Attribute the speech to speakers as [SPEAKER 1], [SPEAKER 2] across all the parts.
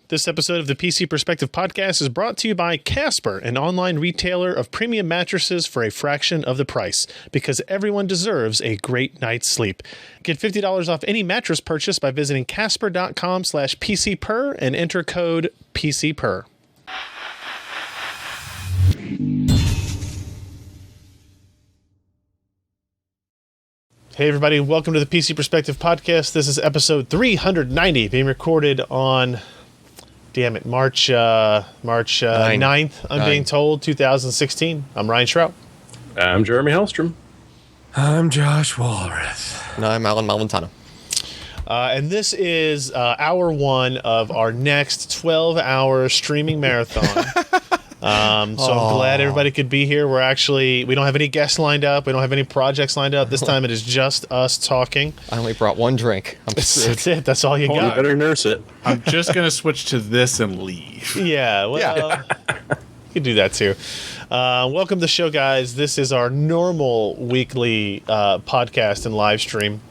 [SPEAKER 1] This episode of the PC Perspective Podcast is brought to you by Casper, an online retailer of premium mattresses for a fraction of the price, because everyone deserves a great night's sleep. Get $50 off any mattress purchase by visiting casper.com/PCPer and enter code PCPer. Hey everybody, welcome to the PC Perspective Podcast. This is episode 390, being recorded on... Damn it, March 9th, I'm being told, 2016. I'm Ryan Shrout.
[SPEAKER 2] I'm Jeremy Hellstrom.
[SPEAKER 3] I'm Josh Walrath.
[SPEAKER 4] And I'm Alan Malventano.
[SPEAKER 1] And this is hour one of our next 12-hour streaming marathon. So I'm glad everybody could be here. We don't have any guests lined up. We don't have any projects lined up. This time it is just us talking.
[SPEAKER 4] I only brought one drink.
[SPEAKER 1] That's it. That's all you got.
[SPEAKER 2] You better nurse it.
[SPEAKER 3] I'm just going to switch to this and leave.
[SPEAKER 1] Yeah, well, you can do that too. Welcome to the show, guys. This is our normal weekly podcast and live stream.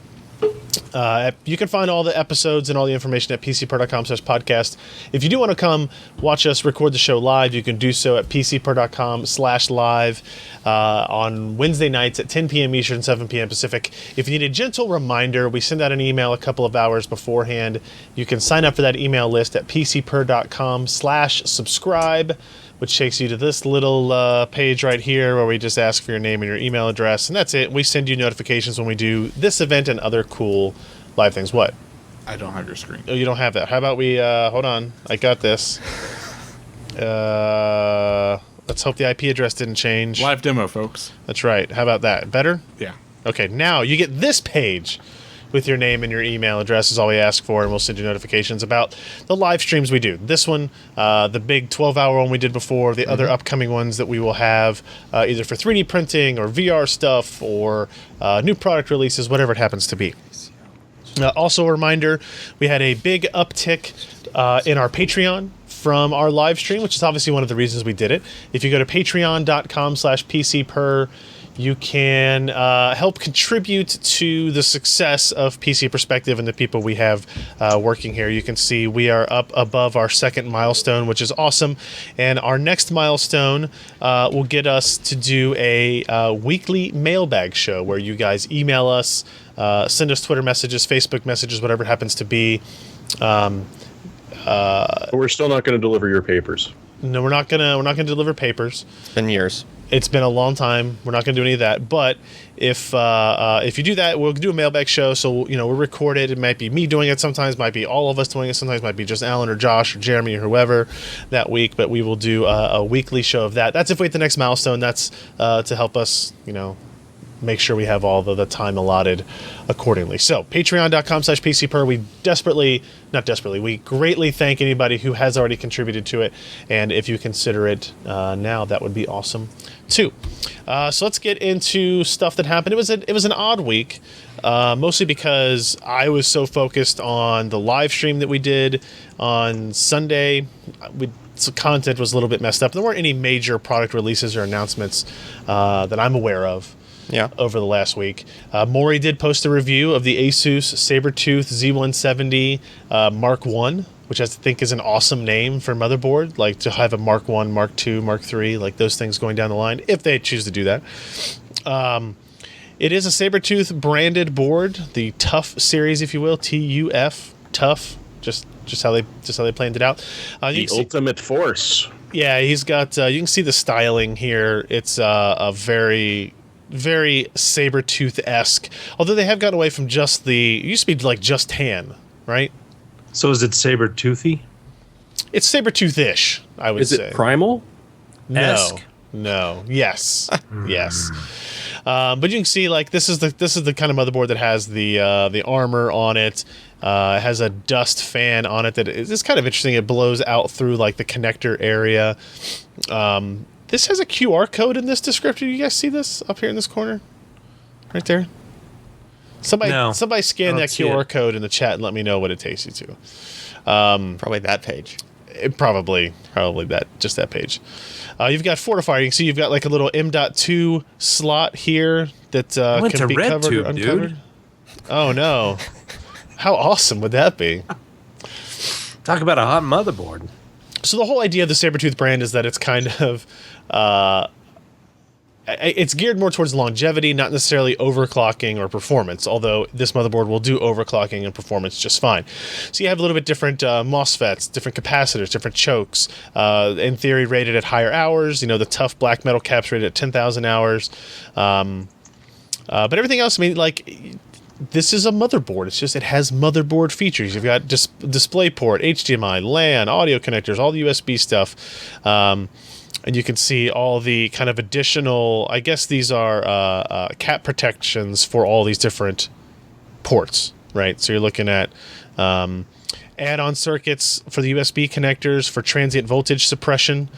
[SPEAKER 1] You can find all the episodes and all the information at pcper.com/podcast. If you do want to come watch us record the show live, you can do so at pcper.com/live on Wednesday nights at 10 p.m. Eastern, 7 p.m. Pacific. If you need a gentle reminder, we send out an email a couple of hours beforehand. You can sign up for that email list at pcper.com/subscribe, which takes you to this little page right here where we just ask for your name and your email address, and that's it. We send you notifications when we do this event and other cool live things. What?
[SPEAKER 3] I don't have your screen.
[SPEAKER 1] Oh, you don't have that. How about we, hold on. I got this. Let's hope the IP address didn't change.
[SPEAKER 3] Live demo, folks.
[SPEAKER 1] That's right. How about that? Better?
[SPEAKER 3] Yeah.
[SPEAKER 1] Okay, now you get this page with your name and your email address is all we ask for, and we'll send you notifications about the live streams we do. This one, the big 12-hour one we did before, the other upcoming ones that we will have, either for 3D printing or VR stuff or new product releases, whatever it happens to be. Also a reminder, we had a big uptick in our Patreon from our live stream, which is obviously one of the reasons we did it. If you go to patreon.com/PCPer, you can help contribute to the success of PC Perspective and the people we have working here. You can see we are up above our second milestone, which is awesome. And our next milestone will get us to do a weekly mailbag show where you guys email us, send us Twitter messages, Facebook messages, whatever it happens to be.
[SPEAKER 2] We're still not going to deliver your papers.
[SPEAKER 1] No, we're not gonna deliver papers.
[SPEAKER 4] It's been years.
[SPEAKER 1] It's been a long time. We're not going to do any of that. But if you do that, we'll do a mailbag show. So, we'll record it. It might be me doing it sometimes. Might be all of us doing it sometimes. Might be just Alan or Josh or Jeremy or whoever that week. But we will do a weekly show of that. That's if we hit the next milestone. That's to help us, make sure we have all the time allotted accordingly. So patreon.com/PCPer. We greatly thank anybody who has already contributed to it. And if you consider it now, that would be awesome too. So let's get into stuff that happened. It was an odd week, mostly because I was so focused on the live stream that we did on Sunday. So content was a little bit messed up. There weren't any major product releases or announcements that I'm aware of.
[SPEAKER 4] Yeah.
[SPEAKER 1] Over the last week. Maury did post a review of the ASUS Sabertooth Z170 Mark I, which I think is an awesome name for motherboard, like to have a Mark I, Mark II, Mark III, like those things going down the line, if they choose to do that. It is a Sabertooth branded board, the TUF series, if you will, TUF, TUF, just how they planned it out.
[SPEAKER 2] The ultimate force.
[SPEAKER 1] Yeah, he's got, you can see the styling here. It's a very Sabertooth-esque. Although they have gotten away from it used to be like just tan, right?
[SPEAKER 5] So is it Sabertoothy?
[SPEAKER 1] It's Sabertooth-ish, I would say.
[SPEAKER 2] Is it primal?
[SPEAKER 1] No. Yes. Yes. But you can see, like, this is the kind of motherboard that has the armor on it. It has a dust fan on it that is kind of interesting. It blows out through like the connector area. This has a QR code in this descriptor. You guys see this up here in this corner? Right there? Somebody scan that QR code in the chat and let me know what it takes you to.
[SPEAKER 4] Probably that page.
[SPEAKER 1] Probably just that page. You've got FortiFire. You can see you've got like a little M.2 slot here that can be covered or uncovered. Dude. Oh, no. How awesome would that be?
[SPEAKER 5] Talk about a hot motherboard.
[SPEAKER 1] So the whole idea of the Sabertooth brand is that it's kind of it's geared more towards longevity, not necessarily overclocking or performance, although this motherboard will do overclocking and performance just fine. So you have a little bit different MOSFETs, different capacitors, different chokes, in theory rated at higher hours. You know, the tough black metal caps rated at 10,000 hours. But everything else, I mean, like, this is a motherboard. It's just, it has motherboard features. You've got DisplayPort, HDMI, LAN, audio connectors, all the USB stuff. And you can see all the kind of additional, I guess these are cap protections for all these different ports, right? So you're looking at add-on circuits for the USB connectors for transient voltage suppression,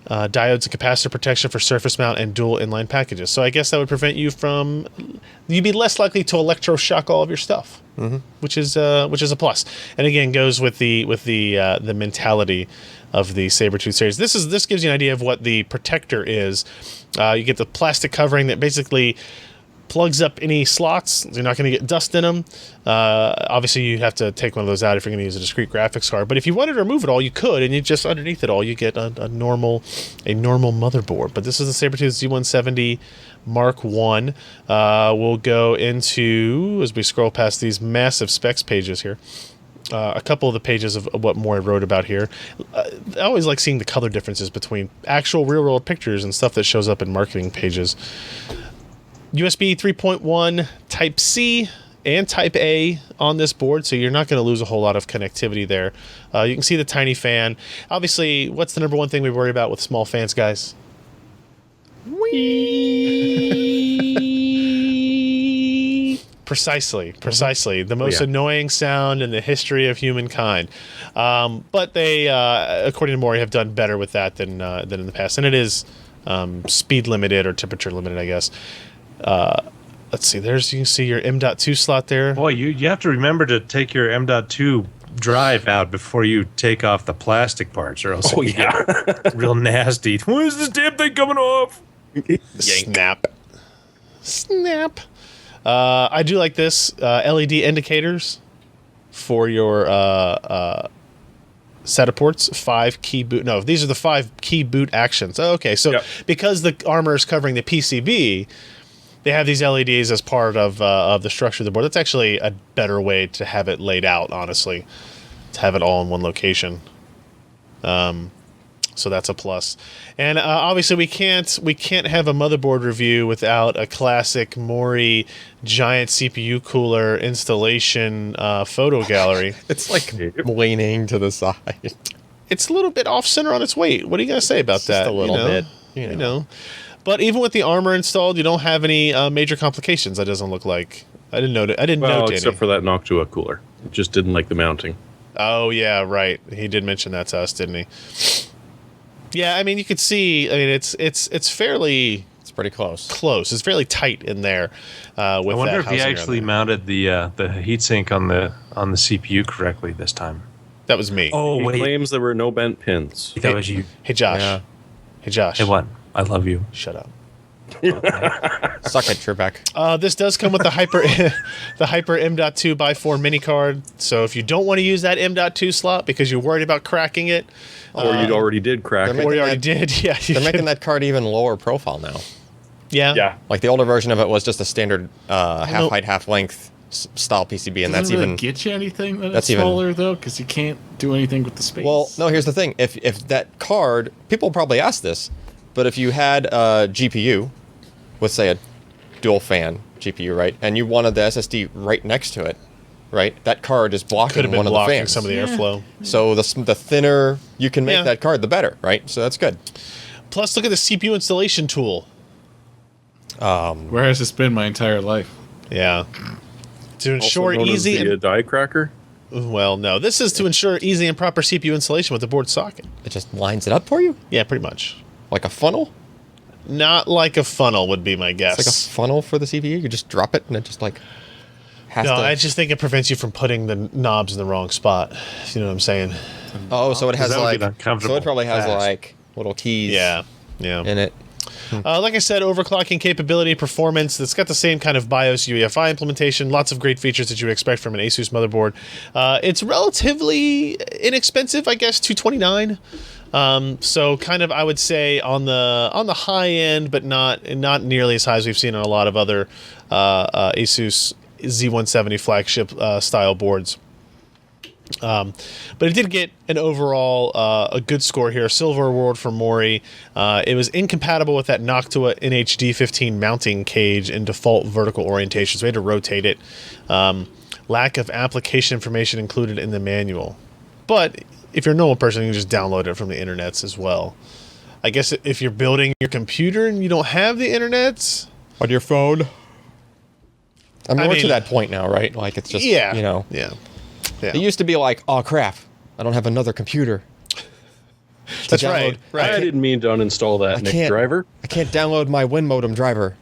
[SPEAKER 1] diodes and capacitor protection for surface mount, and dual inline packages. So I guess that would prevent you from, you'd be less likely to electroshock all of your stuff, which is a plus. And again, goes with the mentality of the Sabertooth series. This gives you an idea of what the protector is. You get the plastic covering that basically plugs up any slots. You're not going to get dust in them. Obviously, you have to take one of those out if you're going to use a discrete graphics card. But if you wanted to remove it all, you could, and you just underneath it all, you get a normal motherboard. But this is the Sabertooth Z170 Mark I. We'll go into, as we scroll past these massive specs pages here, a couple of the pages of what Maury wrote about here. I always like seeing the color differences between actual real-world pictures and stuff that shows up in marketing pages. USB 3.1 Type-C and Type-A on this board, so you're not going to lose a whole lot of connectivity there. You can see the tiny fan. Obviously, what's the number one thing we worry about with small fans, guys? Precisely. The most annoying sound in the history of humankind. But they, according to Maury, have done better with that than in the past. And it is speed limited or temperature limited, I guess. Let's see. You can see your M.2 slot there.
[SPEAKER 5] Boy, you have to remember to take your M.2 drive out before you take off the plastic parts, or else it get real nasty. Why is this damn thing coming off?
[SPEAKER 1] Snap. I do like this LED indicators for your SATA ports. 5 key boot. No, these are the 5 key boot actions. Oh, okay, so because the armor is covering the PCB, they have these LEDs as part of the structure of the board. That's actually a better way to have it laid out, honestly, to have it all in one location. So that's a plus. And obviously we can't have a motherboard review without a classic Maury giant CPU cooler installation photo gallery.
[SPEAKER 4] It's like leaning to the side.
[SPEAKER 1] It's a little bit off center on its weight. What are you gonna say about that?
[SPEAKER 4] Just a little bit.
[SPEAKER 1] You know. But even with the armor installed, you don't have any major complications. That doesn't look like. I didn't note any.
[SPEAKER 2] Except for that Noctua cooler. It just didn't like the mounting.
[SPEAKER 1] Oh yeah, right. He did mention that to us, didn't he? Yeah, I mean, you could see. I mean, it's fairly.
[SPEAKER 4] It's pretty close.
[SPEAKER 1] It's fairly tight in there. With
[SPEAKER 5] I wonder
[SPEAKER 1] that
[SPEAKER 5] if he actually mounted the heatsink on the CPU correctly this time.
[SPEAKER 1] That was me.
[SPEAKER 5] Oh,
[SPEAKER 2] He
[SPEAKER 5] wait.
[SPEAKER 2] claims there were no bent pins.
[SPEAKER 5] That was you.
[SPEAKER 1] Hey Josh.
[SPEAKER 4] Yeah.
[SPEAKER 1] Hey Josh.
[SPEAKER 5] Hey, what? I love you.
[SPEAKER 1] Shut up.
[SPEAKER 4] Suck it, Trebek.
[SPEAKER 1] This does come with the Hyper M.2 by 4 mini card. So if you don't want to use that M.2 slot because you're worried about cracking it,
[SPEAKER 2] Or you already did crack
[SPEAKER 4] they're
[SPEAKER 2] it.
[SPEAKER 1] or you
[SPEAKER 4] making
[SPEAKER 1] already did, yeah,
[SPEAKER 4] They're making that card even lower profile now.
[SPEAKER 1] yeah.
[SPEAKER 4] Like the older version of it was just a standard half height, half length style PCB, and that's
[SPEAKER 3] Doesn't really
[SPEAKER 4] even.
[SPEAKER 3] get you anything that
[SPEAKER 4] that's
[SPEAKER 3] it's
[SPEAKER 4] even-
[SPEAKER 3] smaller though, because you can't do anything with the space.
[SPEAKER 4] Well, no. Here's the thing: if that card, people probably ask this, but if you had a GPU with, say, a dual fan GPU, right, and you wanted the SSD right next to it, right, that card is blocking
[SPEAKER 1] Could have been
[SPEAKER 4] one of the
[SPEAKER 1] blocking
[SPEAKER 4] fans.
[SPEAKER 1] some of the airflow.
[SPEAKER 4] So the thinner you can make
[SPEAKER 1] Yeah.
[SPEAKER 4] that card, the better, right? So that's good.
[SPEAKER 1] Plus, look at the CPU installation tool.
[SPEAKER 3] where has this been my entire life?
[SPEAKER 1] Yeah. To ensure
[SPEAKER 2] Also known as
[SPEAKER 1] easy.
[SPEAKER 2] the die cracker.
[SPEAKER 1] Well, no. This is to ensure easy and proper CPU installation with the board socket.
[SPEAKER 4] It just lines it up for you
[SPEAKER 1] Yeah, pretty much.
[SPEAKER 4] like a funnel.
[SPEAKER 1] Not like a funnel would be my guess.
[SPEAKER 4] It's like a funnel for the CPU. You just drop it, and it just like has
[SPEAKER 1] No,
[SPEAKER 4] to.
[SPEAKER 1] I just think it prevents you from putting the knobs in the wrong spot. You know what I'm saying?
[SPEAKER 4] Oh, so it has
[SPEAKER 5] that would
[SPEAKER 4] like.
[SPEAKER 5] be uncomfortable
[SPEAKER 4] So it probably has
[SPEAKER 5] fast.
[SPEAKER 4] like little keys.
[SPEAKER 1] Yeah. Yeah.
[SPEAKER 4] In it.
[SPEAKER 1] Like I said, overclocking capability, performance. It's got the same kind of BIOS UEFI implementation. Lots of great features that you would expect from an ASUS motherboard. It's relatively inexpensive, I guess, $229. So kind of, I would say on the high end, but not nearly as high as we've seen on a lot of other ASUS Z170 flagship style boards. But it did get an overall a good score here, a silver award for Mori. It was incompatible with that Noctua NHD 15 mounting cage in default vertical orientation, so we had to rotate it. Lack of application information included in the manual. But if you're a normal person, you can just download it from the internets as well. I guess if you're building your computer and you don't have the internets
[SPEAKER 4] On your phone. I'm more to that point now, right? Like, it's just,
[SPEAKER 1] Yeah.
[SPEAKER 4] It used to be like, oh, crap, I don't have another computer.
[SPEAKER 1] That's right.
[SPEAKER 2] I didn't mean to uninstall that Nick driver.
[SPEAKER 4] I can't download my Win modem driver.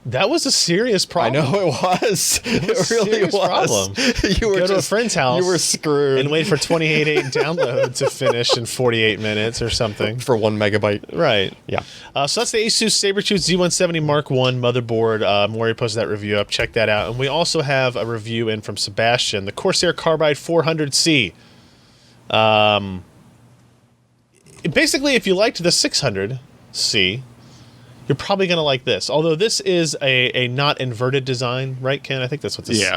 [SPEAKER 1] That was a serious problem.
[SPEAKER 4] I know it was. It really was.
[SPEAKER 1] Problem.
[SPEAKER 4] You were
[SPEAKER 1] Go to a friend's house.
[SPEAKER 4] You were screwed.
[SPEAKER 1] And wait for 28.8 download to finish in 48 minutes or something.
[SPEAKER 4] For 1 megabyte.
[SPEAKER 1] Right.
[SPEAKER 4] Yeah.
[SPEAKER 1] So that's the ASUS Sabertooth Z170 Mark I motherboard. Maury posted that review up. Check that out. And we also have a review in from Sebastian, the Corsair Carbide 400C. Basically, if you liked the 600C, you're probably going to like this. Although this is a not inverted design, right, Ken? I think that's what this is.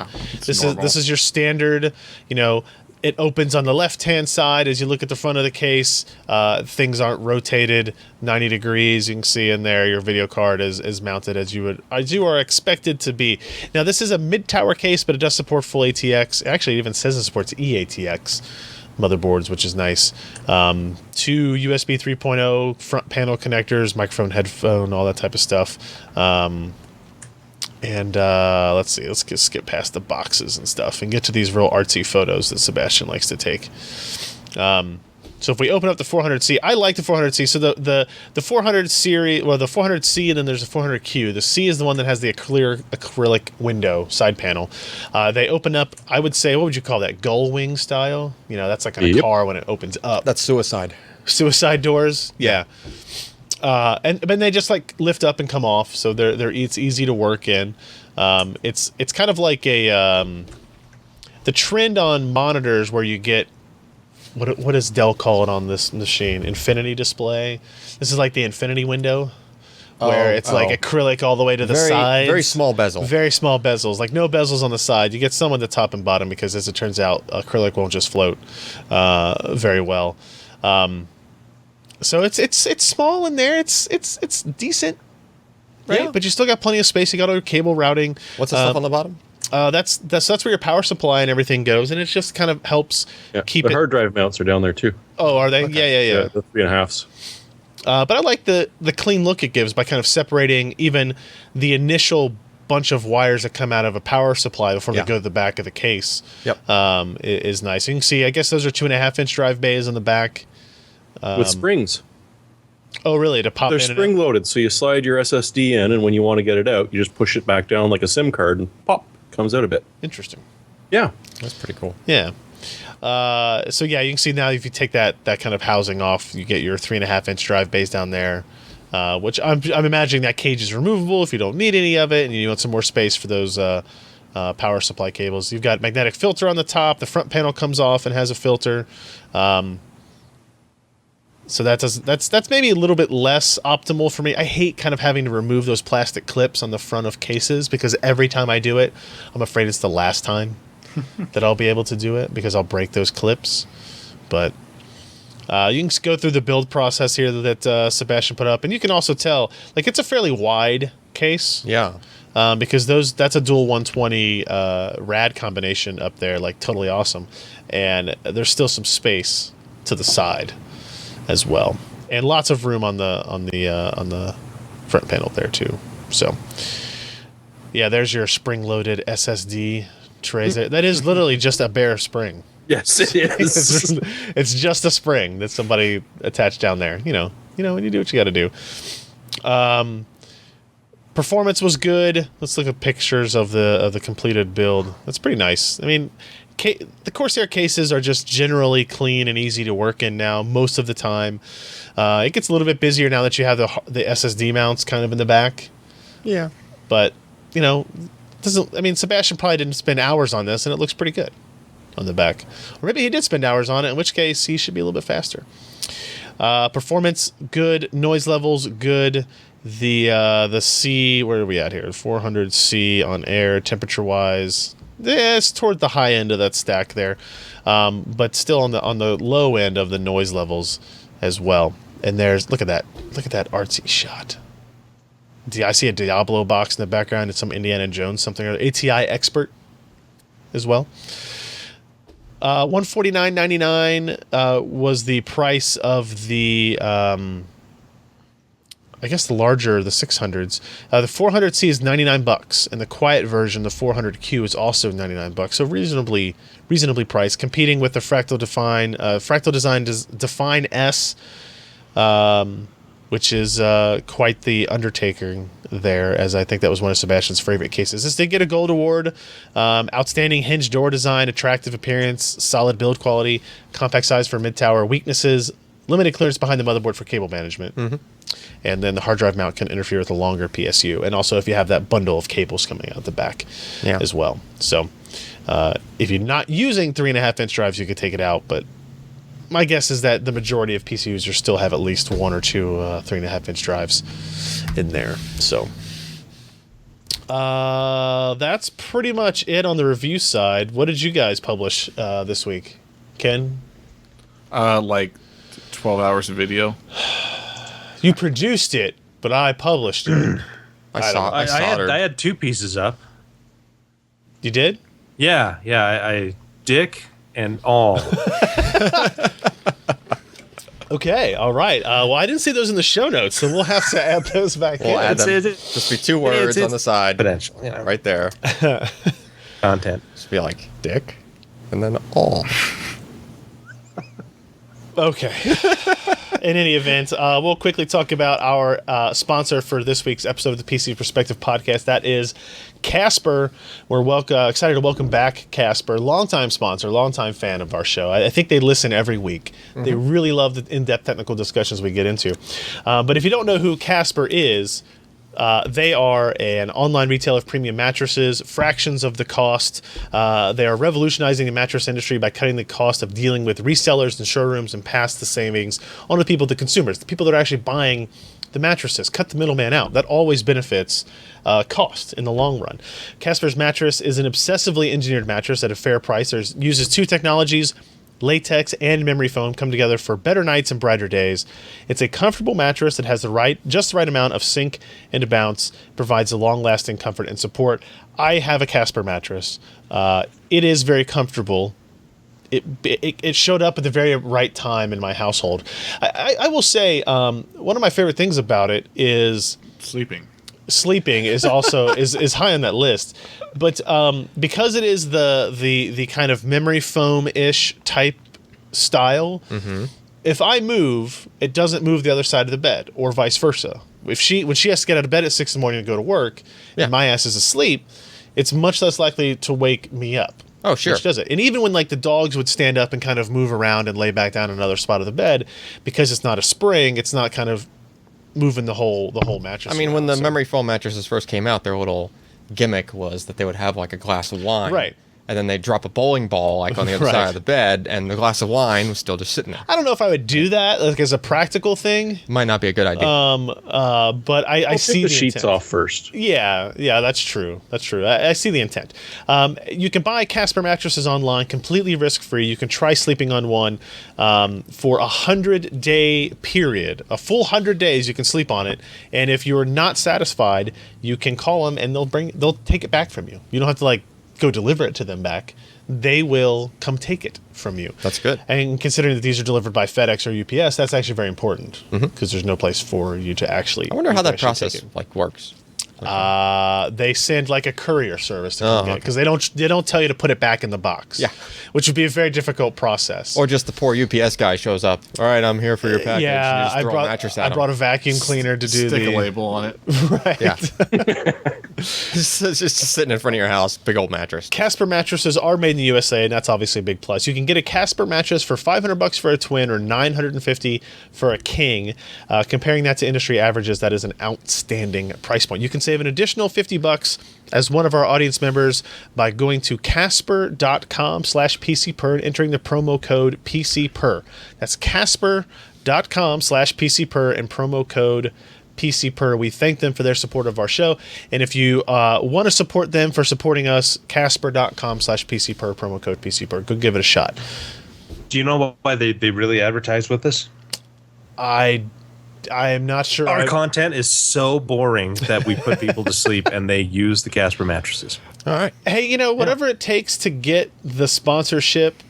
[SPEAKER 1] This is your standard, it opens on the left-hand side as you look at the front of the case. Things aren't rotated 90 degrees. You can see in there your video card is mounted as you are expected to be. Now, this is a mid-tower case, but it does support full ATX. Actually, it even says it supports eATX motherboards, which is nice. 2 USB 3.0 front panel connectors, microphone, headphone, all that type of stuff. Let's see, let's just skip past the boxes and stuff and get to these real artsy photos that Sebastian likes to take. So if we open up the 400C, I like the 400C. So the 400 series, well, the 400C, and then there's the 400Q. The C is the one that has the clear acrylic window side panel. They open up, I would say, what would you call that? Gull wing style? That's like a car when it opens up.
[SPEAKER 4] That's suicide.
[SPEAKER 1] Suicide doors? Yeah. And they just like lift up and come off, so it's easy to work in. It's kind of like the trend on monitors where you get what does Dell call it on this machine? Infinity display. This is like the infinity window, where it's like acrylic all the way to the sides.
[SPEAKER 4] Very small bezel. Very
[SPEAKER 1] small bezels, like no bezels on the side. You get some on the top and bottom because, as it turns out, acrylic won't just float very well. So it's small in there. It's decent, right? Yeah. But you still got plenty of space. You got all your cable routing.
[SPEAKER 4] What's the stuff on the bottom?
[SPEAKER 1] That's where your power supply and everything goes, and it just kind of helps keep
[SPEAKER 2] the hard drive mounts are down there too.
[SPEAKER 1] Oh, are they? Okay. Yeah.
[SPEAKER 2] The 3.5s.
[SPEAKER 1] But I like the clean look it gives by kind of separating even the initial bunch of wires that come out of a power supply before they go to the back of the case.
[SPEAKER 4] Yep.
[SPEAKER 1] Is nice. You can see, I guess those are 2.5-inch drive bays on the back.
[SPEAKER 2] With springs.
[SPEAKER 1] Oh, really? To pop
[SPEAKER 2] They're
[SPEAKER 1] in
[SPEAKER 2] spring loaded, so you slide your SSD in, and when you want to get it out, you just push it back down like a SIM card, and pop, comes out a bit.
[SPEAKER 1] Interesting.
[SPEAKER 2] Yeah.
[SPEAKER 4] That's pretty cool.
[SPEAKER 1] Yeah. So yeah, you can see now if you take that kind of housing off, you get your 3.5-inch drive bays down there, which I'm imagining that cage is removable if you don't need any of it and you want some more space for those power supply cables. You've got magnetic filter on the top. The front panel comes off and has a filter. So that's maybe a little bit less optimal for me. I hate kind of having to remove those plastic clips on the front of cases because every time I do it, I'm afraid it's the last time that I'll be able to do it because I'll break those clips. But you can go through the build process here that Sebastian put up, and you can also tell like it's a fairly wide case.
[SPEAKER 4] Yeah.
[SPEAKER 1] Because that's a dual 120 rad combination up there, like totally awesome, and there's still some space to the side as well, and lots of room on the front panel there too. So yeah, there's your spring-loaded SSD trays. That is literally just a bare spring.
[SPEAKER 2] Yes, it is.
[SPEAKER 1] It's just a spring that somebody attached down there. You know, when you do what you got to do. Performance was good. Let's look at pictures of the completed build. That's pretty nice. I mean, the Corsair cases are just generally clean and easy to work in now most of the time. It gets a little bit busier now that you have the SSD mounts kind of in the back.
[SPEAKER 4] Yeah.
[SPEAKER 1] But, Sebastian probably didn't spend hours on this, and it looks pretty good on the back. Or maybe he did spend hours on it, in which case he should be a little bit faster. Performance, good. Noise levels, good. The C, where are we at here? 400C on air, temperature-wise. It's toward the high end of that stack there. But still on the low end of the noise levels as well. And look at that artsy shot. I see a Diablo box in the background and some Indiana Jones something, or ATI Expert as well. $149.99 was the price of the I guess the 600s. The 400C is $99, and the quiet version, the 400Q, is also $99. So reasonably priced, competing with the Fractal Design Define S, which is quite the undertaking there, as I think that was one of Sebastian's favorite cases. This did get a gold award. Outstanding hinge door design, attractive appearance, solid build quality, compact size for mid-tower, weaknesses, limited clearance behind the motherboard for cable management. Mm-hmm. And then the hard drive mount can interfere with a longer PSU. And also if you have that bundle of cables coming out the back as well. So if you're not using 3.5-inch drives, you could take it out. But my guess is that the majority of PC users still have at least one or two 3.5-inch drives in there. So that's pretty much it on the review side. What did you guys publish this week? Ken?
[SPEAKER 3] Like 12 hours of video.
[SPEAKER 1] You produced it, but I published it.
[SPEAKER 5] I had 2 pieces up.
[SPEAKER 1] You did?
[SPEAKER 5] Yeah. I dick and all.
[SPEAKER 1] Okay, all right. Well, I didn't see those in the show notes, so we'll have to add those back in.
[SPEAKER 4] We'll add them. Just be 2 words on the side.
[SPEAKER 5] Potential,
[SPEAKER 4] right there.
[SPEAKER 5] Content.
[SPEAKER 4] Just be like, dick, and then all.
[SPEAKER 1] Okay. In any event, we'll quickly talk about our sponsor for this week's episode of the PC Perspective podcast. That is Casper. We're excited to welcome back Casper, longtime sponsor, longtime fan of our show. I think they listen every week. Mm-hmm. They really love the in-depth technical discussions we get into. But if you don't know who Casper is, they are an online retailer of premium mattresses, fractions of the cost. They are revolutionizing the mattress industry by cutting the cost of dealing with resellers and showrooms and pass the savings on to the consumers, the people that are actually buying the mattresses. Cut the middleman out. That always benefits cost in the long run. Casper's mattress is an obsessively engineered mattress at a fair price. It uses 2 technologies. Latex and memory foam come together for better nights and brighter days. It's a comfortable mattress that has just the right amount of sink and to bounce, provides a long-lasting comfort and support. I have a Casper mattress. It is very comfortable. It showed up at the very right time in my household. I will say one of my favorite things about it is sleeping is also is high on that list, but because it is the kind of memory foam-ish type style, mm-hmm. If I move, it doesn't move the other side of the bed, or vice versa. When she has to get out of bed at 6 a.m. and go to work, and my ass is asleep, it's much less likely to wake me up.
[SPEAKER 4] Oh, sure.
[SPEAKER 1] Which does it. And even when the dogs would stand up and kind of move around and lay back down in another spot of the bed, because it's not a spring, it's not kind of moving the whole mattress.
[SPEAKER 4] I mean, when the memory foam mattresses first came out, their little gimmick was that they would have a glass of wine.
[SPEAKER 1] Right.
[SPEAKER 4] And then they'd drop a bowling ball on the other side of the bed, and the glass of wine was still just sitting there.
[SPEAKER 1] I don't know if I would do that as a practical thing.
[SPEAKER 4] Might not be a good idea.
[SPEAKER 1] But I see
[SPEAKER 2] the sheets
[SPEAKER 1] intent.
[SPEAKER 2] off first.
[SPEAKER 1] Yeah, that's true. I see the intent. You can buy Casper mattresses online, completely risk-free. You can try sleeping on one for a 100-day period. A full 100 days you can sleep on it. And if you're not satisfied, you can call them and they'll take it back from you. You don't have to go deliver it to them back. They will come take it from you.
[SPEAKER 4] That's good.
[SPEAKER 1] And considering that these are delivered by FedEx or UPS, that's actually very important because there's no place for you to actually.
[SPEAKER 4] I wonder how that process works.
[SPEAKER 1] They send a courier service to come get it because they don't tell you to put it back in the box.
[SPEAKER 4] Yeah,
[SPEAKER 1] which would be a very difficult process.
[SPEAKER 4] Or just the poor UPS guy shows up. All right, I'm here for your package.
[SPEAKER 1] Yeah,
[SPEAKER 4] I brought a vacuum cleaner to do
[SPEAKER 3] stick a label on it.
[SPEAKER 1] Right.
[SPEAKER 4] Yeah. just sitting in front of your house, big old mattress.
[SPEAKER 1] Casper mattresses are made in the USA, and that's obviously a big plus. You can get a Casper mattress for $500 for a twin or $950 for a king. Comparing that to industry averages, that is an outstanding price point. You can save an additional $50 as one of our audience members by going to casper.com/PCPer and entering the promo code PCPer. That's casper.com/PCPer and promo code PCPer. We thank them for their support of our show. And if you want to support them for supporting us, casper.com/PCPer, promo code PCPer. Go give it a shot.
[SPEAKER 5] Do you know why they really advertise with this?
[SPEAKER 1] I am not sure.
[SPEAKER 5] Our content is so boring that we put people to sleep, and they use the Casper mattresses.
[SPEAKER 4] All right.
[SPEAKER 1] Hey, whatever it takes to get the sponsorship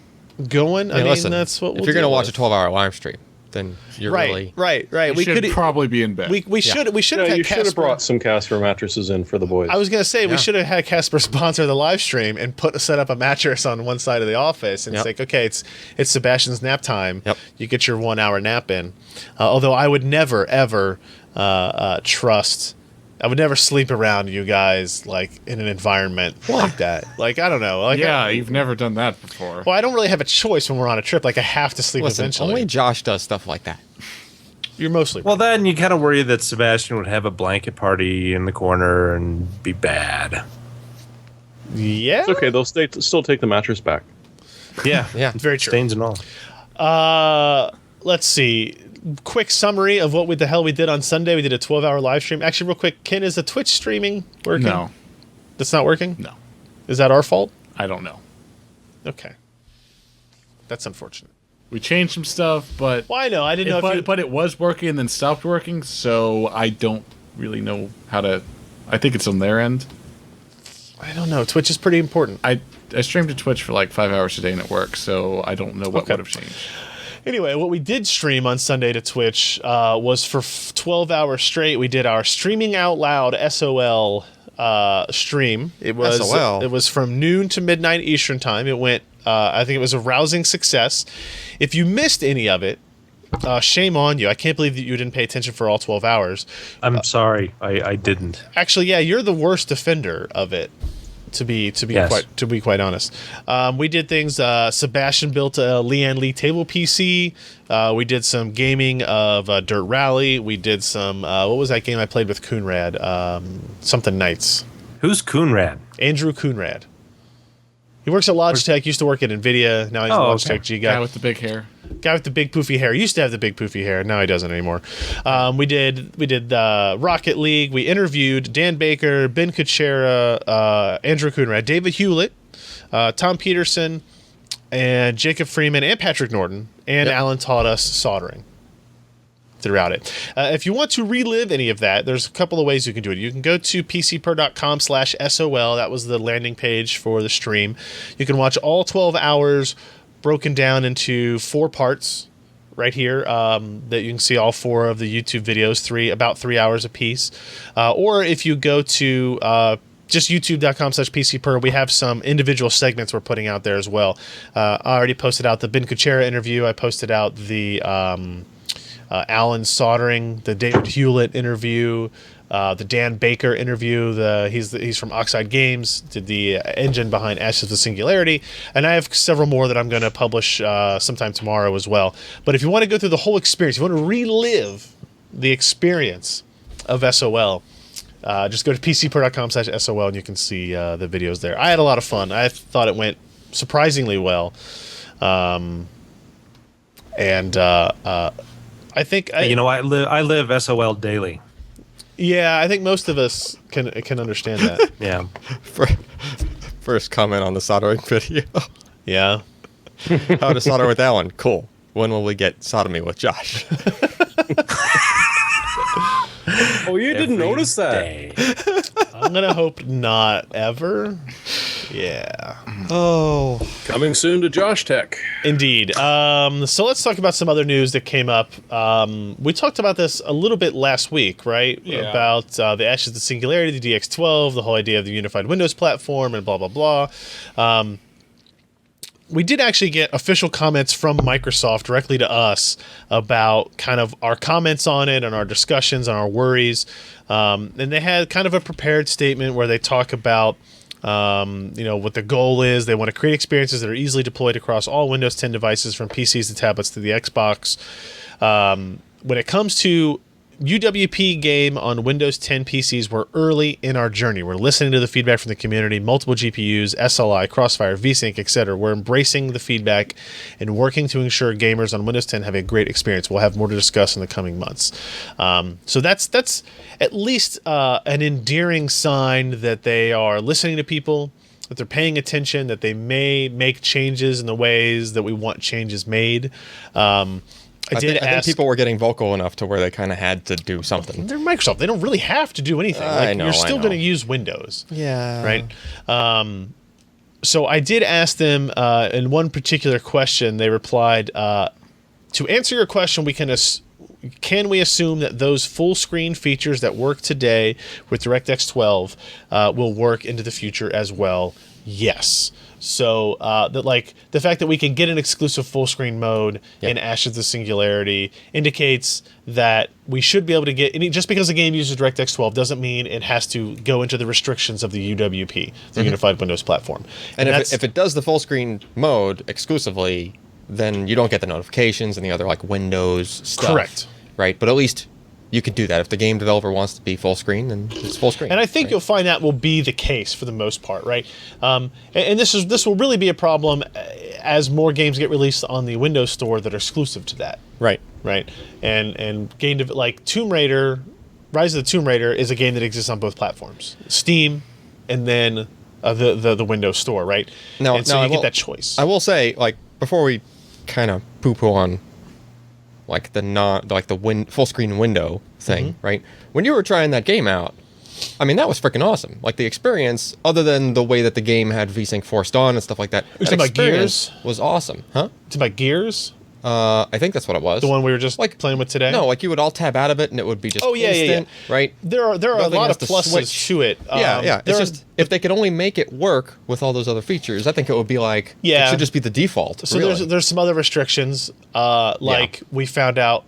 [SPEAKER 1] going, I mean,
[SPEAKER 4] listen,
[SPEAKER 1] that's what we'll
[SPEAKER 4] if you're going to
[SPEAKER 1] deal
[SPEAKER 4] watch
[SPEAKER 1] with.
[SPEAKER 4] a 12-hour live stream, then you're really...
[SPEAKER 1] Right.
[SPEAKER 3] We should probably be in bed.
[SPEAKER 1] We should have had
[SPEAKER 2] You should have
[SPEAKER 1] Casper.
[SPEAKER 2] brought some Casper mattresses in for the boys.
[SPEAKER 1] I was gonna say we
[SPEAKER 4] Yeah.
[SPEAKER 1] should have had Casper sponsor the live stream and set up a mattress on one side of the office and
[SPEAKER 4] Yep.
[SPEAKER 1] it's like, okay, it's Sebastian's nap time.
[SPEAKER 4] Yep.
[SPEAKER 1] You get your 1 hour nap in. Although I would never ever trust. I would never sleep around you guys like in an environment like that. Like I don't know. Like
[SPEAKER 3] Yeah, you've never done that before.
[SPEAKER 1] well, I don't really have a choice when we're on a trip. Like I have to sleep
[SPEAKER 4] Listen,
[SPEAKER 1] eventually.
[SPEAKER 4] only Josh does stuff like that.
[SPEAKER 1] You're mostly
[SPEAKER 5] Well, then you kind of worry that Sebastian would have a blanket party in the corner and be bad.
[SPEAKER 1] yeah.
[SPEAKER 2] It's okay. They'll still take the mattress back.
[SPEAKER 5] Yeah,
[SPEAKER 4] Yeah.
[SPEAKER 1] Very true.
[SPEAKER 5] Stains and all.
[SPEAKER 1] Let's see. Quick summary of what the hell we did on Sunday. We did a 12-hour live stream. Actually, real quick, Ken, is the Twitch streaming working?
[SPEAKER 3] No,
[SPEAKER 1] That's not working?
[SPEAKER 3] no,
[SPEAKER 1] Is that our fault?
[SPEAKER 3] I don't know.
[SPEAKER 1] Okay. That's unfortunate.
[SPEAKER 3] We changed some stuff, but
[SPEAKER 1] Well, I know. I didn't know if you...
[SPEAKER 3] but it was working and then stopped working, so I don't really know how to. I think it's on their end.
[SPEAKER 1] I don't know. Twitch is pretty important.
[SPEAKER 3] I streamed to Twitch for like 5 hours a day and it worked, so I don't know what
[SPEAKER 1] Okay.
[SPEAKER 3] would have changed.
[SPEAKER 1] Anyway, what we did stream on Sunday to Twitch was for 12 hours straight. We did our Streaming Out Loud SOL stream. It was
[SPEAKER 4] SOL?
[SPEAKER 1] It was from noon to midnight Eastern time. It went. I think it was a rousing success. If you missed any of it, shame on you. I can't believe that you didn't pay attention for all 12 hours.
[SPEAKER 5] I'm sorry, I didn't.
[SPEAKER 1] Actually, yeah, you're the worst offender of it. To be
[SPEAKER 5] Yes.
[SPEAKER 1] quite honest, we did things. Sebastian built a Lian Li table PC. We did some gaming of Dirt Rally. We did some. What was that game I played with Coonrad? Something Knights.
[SPEAKER 5] Who's Coonrad?
[SPEAKER 1] Andrew Coonrad. He works at Logitech. Used to work at NVIDIA. Now he's a
[SPEAKER 5] Oh,
[SPEAKER 1] Logitech
[SPEAKER 5] okay.
[SPEAKER 1] G
[SPEAKER 3] Guy
[SPEAKER 1] guy.
[SPEAKER 3] with the big hair.
[SPEAKER 1] Guy with the big poofy hair. He used to have the big poofy hair. Now he doesn't anymore. We did Rocket League. We interviewed Dan Baker, Ben Kuchera, Andrew Coonrad, David Hewlett, Tom Peterson, and Jacob Freeman, and Patrick Norton. And Allyn taught us soldering throughout it. If you want to relive any of that, there's a couple of ways you can do it. You can go to pcper.com/SOL. That was the landing page for the stream. You can watch all 12 hours broken down into 4 parts right here that you can see all 4 of the YouTube videos, about 3 hours apiece. Or if you go to just youtube.com/PCPer, we have some individual segments we're putting out there as well. I already posted out the Ben Kuchera interview. I posted out the Allyn soldering, the David Hewlett interview, the Dan Baker interview. He's from Oxide Games, did the engine behind Ashes of the Singularity, and I have several more that I'm going to publish sometime tomorrow as well. But if you want to go through the whole experience, you want to relive the experience of SOL, just go to pcper.com/SOL and you can see the videos there. I had a lot of fun. I thought it went surprisingly well, and I think
[SPEAKER 5] I live SOL daily.
[SPEAKER 1] Yeah, I think most of us can understand that.
[SPEAKER 5] Yeah.
[SPEAKER 4] First comment on the soldering video.
[SPEAKER 1] Yeah.
[SPEAKER 4] How to solder with Allyn. Cool. When will we get sodomy with Josh?
[SPEAKER 2] Oh, you didn't notice that?
[SPEAKER 5] Day.
[SPEAKER 1] I'm going to hope not ever. Yeah.
[SPEAKER 4] Oh.
[SPEAKER 2] Coming soon to Josh Tech.
[SPEAKER 1] Indeed. So let's talk about some other news that came up. We talked about this a little bit last week, right?
[SPEAKER 3] Yeah.
[SPEAKER 1] About the Ashes of the Singularity, the DX12, the whole idea of the unified Windows platform, and blah, blah, blah. we did actually get official comments from Microsoft directly to us about kind of our comments on it and our discussions and our worries. And they had kind of a prepared statement where they talk about, what the goal is. They want to create experiences that are easily deployed across all Windows 10 devices, from PCs to tablets to the Xbox. When it comes to UWP game on Windows 10 PCs, we're early in our journey. We're listening to the feedback from the community, multiple GPUs, SLI, Crossfire, VSync, etc. We're embracing the feedback and working to ensure gamers on Windows 10 have a great experience. We'll have more to discuss in the coming months. So that's at least an endearing sign that they are listening to people, that they're paying attention, that they may make changes in the ways that we want changes made. I think
[SPEAKER 4] people were getting vocal enough to where they kind of had to do something.
[SPEAKER 1] They're Microsoft. They don't really have to do anything. You're still going to use Windows.
[SPEAKER 4] Yeah.
[SPEAKER 1] Right? So I did ask them in one particular question, they replied, to answer your question, can we assume that those full screen features that work today with DirectX 12 will work into the future as well? Yes. So the fact that we can get an exclusive full screen mode in Ashes of the Singularity indicates that we should be able to get just because the game uses DirectX 12 doesn't mean it has to go into the restrictions of the UWP, the Unified Windows Platform.
[SPEAKER 4] And if it does the full screen mode exclusively, then you don't get the notifications and the other Windows stuff.
[SPEAKER 1] Correct.
[SPEAKER 4] Right, but at least you could do that. If the game developer wants to be full screen, then it's full screen.
[SPEAKER 1] And I think you'll find that will be the case for the most part, right? And this will really be a problem as more games get released on the Windows Store that are exclusive to that.
[SPEAKER 4] Right.
[SPEAKER 1] Right. And Tomb Raider, Rise of the Tomb Raider is a game that exists on both platforms, Steam, and then the Windows Store, right?
[SPEAKER 4] Now,
[SPEAKER 1] and so you get that choice.
[SPEAKER 4] I will say, before we kind of poo-poo on the full screen window thing, right? When you were trying that game out, I mean, that was freaking awesome. The experience, other than the way that the game had VSync forced on and stuff like that,
[SPEAKER 1] You're talking about Gears?
[SPEAKER 4] Was awesome, huh?
[SPEAKER 1] It's about Gears?
[SPEAKER 4] I think that's what it was.
[SPEAKER 1] The one we were just playing with today?
[SPEAKER 4] No, you would alt tab out of it and it would be just instant, right?
[SPEAKER 1] There are a lot of pluses to it.
[SPEAKER 4] Yeah. It's just, if they could only make it work with all those other features, I think it would be it should just be the default.
[SPEAKER 1] So there's some other restrictions. We found out,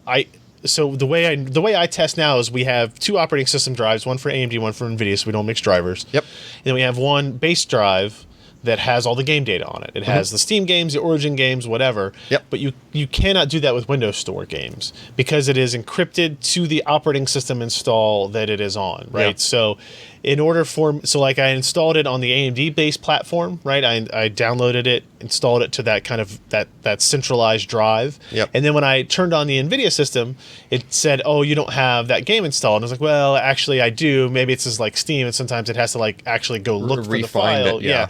[SPEAKER 1] so the way I test now is we have two operating system drives, one for AMD, one for NVIDIA, so we don't mix drivers.
[SPEAKER 4] Yep.
[SPEAKER 1] And then we have one base drive that has all the game data on it. It has the Steam games, the Origin games, whatever.
[SPEAKER 4] Yep.
[SPEAKER 1] But you cannot do that with Windows Store games because it is encrypted to the operating system install that it is on, right?
[SPEAKER 4] Yeah.
[SPEAKER 1] So I installed it on the AMD based platform, right? I downloaded it, installed it to that kind of that centralized drive.
[SPEAKER 4] Yep.
[SPEAKER 1] And then when I turned on the NVIDIA system, it said, "Oh, you don't have that game installed." And I was like, "Well, actually I do. Maybe it's just like Steam, and sometimes it has to actually go look for the file."
[SPEAKER 4] Yeah.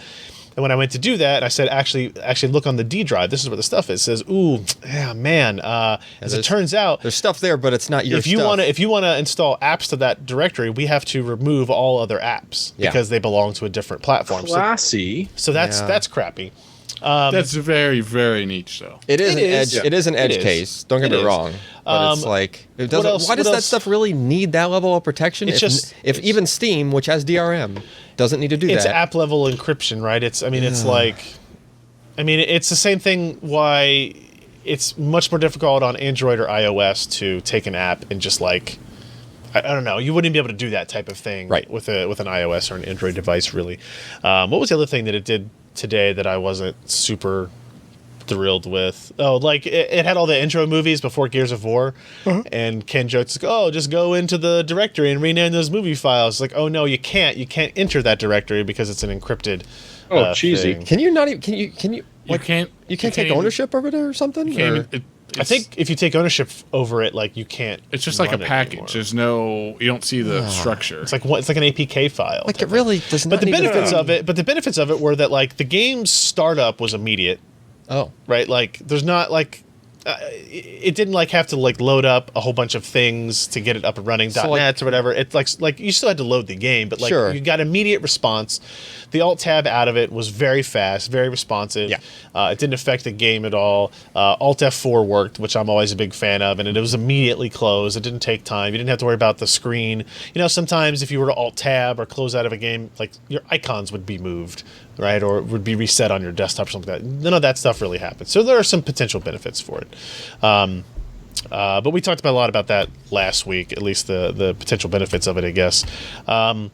[SPEAKER 1] And when I went to do that, I said, actually look on the D drive. This is where the stuff is. It says, ooh, yeah, man. As it turns out,
[SPEAKER 4] there's stuff there, but it's not your stuff.
[SPEAKER 1] If you want to install apps to that directory, we have to remove all other apps because they belong to a different platform.
[SPEAKER 2] Classy.
[SPEAKER 1] So that's crappy.
[SPEAKER 3] That's very, very niche, though.
[SPEAKER 4] It is an edge case. Don't get me wrong. But it doesn't. Why does that stuff really need that level of protection? If even Steam, which has DRM, doesn't need to do that.
[SPEAKER 1] It's app level encryption, right? It's the same thing. Why it's much more difficult on Android or iOS to take an app and just I don't know. You wouldn't be able to do that type of thing with an iOS or an Android device, really. What was the other thing that it did today that I wasn't super thrilled with? It had all the intro movies before Gears of War, and Ken jokes, just go into the directory and rename those movie files. Oh no, you can't enter that directory because it's an encrypted
[SPEAKER 2] cheesy
[SPEAKER 1] thing.
[SPEAKER 4] Can you not even you can't take ownership over it or something?
[SPEAKER 1] I think if you take ownership over it, you can't.
[SPEAKER 3] It's just like a package. There's you don't see the structure.
[SPEAKER 1] It's like an APK file.
[SPEAKER 4] It really does not.
[SPEAKER 1] But the benefits of it were that the game's startup was immediate.
[SPEAKER 4] Oh,
[SPEAKER 1] right. There's not it didn't have to load up a whole bunch of things to get it up and running,
[SPEAKER 4] so
[SPEAKER 1] .NET or whatever. It's you still had to load the game, but
[SPEAKER 4] sure.
[SPEAKER 1] You got immediate response. The alt tab out of it was very fast, very responsive.
[SPEAKER 4] Yeah.
[SPEAKER 1] It didn't affect the game at all. Alt F4 worked, which I'm always a big fan of, and it was immediately closed. It didn't take time. You didn't have to worry about the screen. Sometimes if you were to alt tab or close out of a game, your icons would be moved. right? Or it would be reset on your desktop or something like that. None of that stuff really happens. So there are some potential benefits for it. But we talked a lot about that last week, at least the potential benefits of it, I guess. I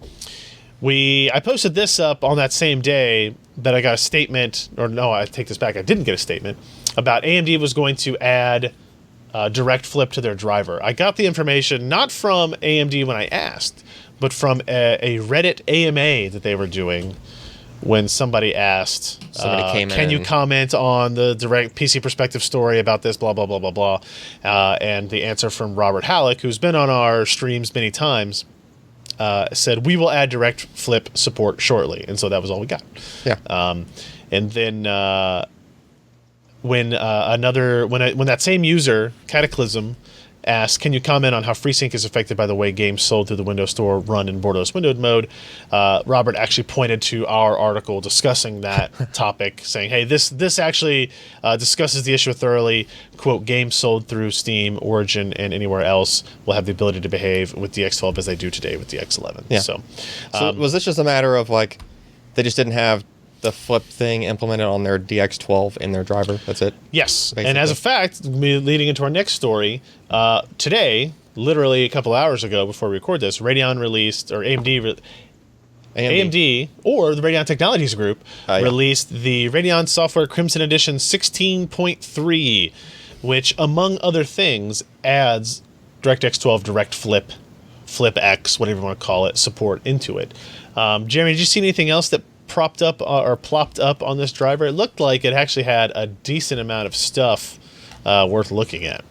[SPEAKER 1] posted this up on that same day that I got a statement, or no, I take this back. I didn't get a statement about AMD was going to add DirectFlip to their driver. I got the information not from AMD when I asked, but from a Reddit AMA that they were doing when somebody asked, can you comment on the direct PC perspective story about this, blah, blah, blah, blah, blah. And the answer from Robert Halleck, who's been on our streams many times, said, we will add DirectFlip support shortly. And so that was all we got.
[SPEAKER 4] Yeah.
[SPEAKER 1] And then when that same user, Cataclysm, asked, can you comment on how FreeSync is affected by the way games sold through the Windows Store run in borderless windowed mode? Robert actually pointed to our article discussing that topic, saying, hey, this actually discusses the issue thoroughly. Quote, games sold through Steam, Origin, and anywhere else will have the ability to behave with the X12 as they do today with the X11.
[SPEAKER 4] Yeah.
[SPEAKER 1] So
[SPEAKER 4] was this just a matter of, like, they just didn't have the flip thing implemented on their DX12 in their driver? That's it?
[SPEAKER 1] Yes.
[SPEAKER 4] Basically.
[SPEAKER 1] And as a fact, leading into our next story, today, literally a couple hours ago before we record this, Radeon released, or AMD or the Radeon Technologies Group released the Radeon Software Crimson Edition 16.3, which, among other things, adds DirectX 12 DirectFlip, FlipX, whatever you want to call it, support into it. Jeremy, did you see anything else that propped up or plopped up on this driver? It looked like it actually had a decent amount of stuff worth looking at.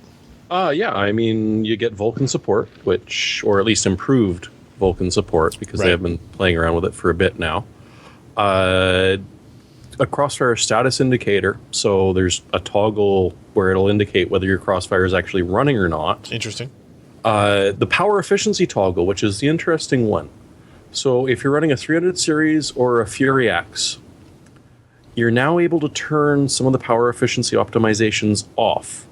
[SPEAKER 2] Yeah, I mean, you get Vulkan support, or at least improved Vulkan support, because they have been playing around with it for a bit now. A Crossfire status indicator, so there's a toggle where it'll indicate whether your Crossfire is actually running or not.
[SPEAKER 1] Interesting.
[SPEAKER 2] The power efficiency toggle, which is the interesting one. So if you're running a 300 series or a Fury X, you're now able to turn some of the power efficiency optimizations off.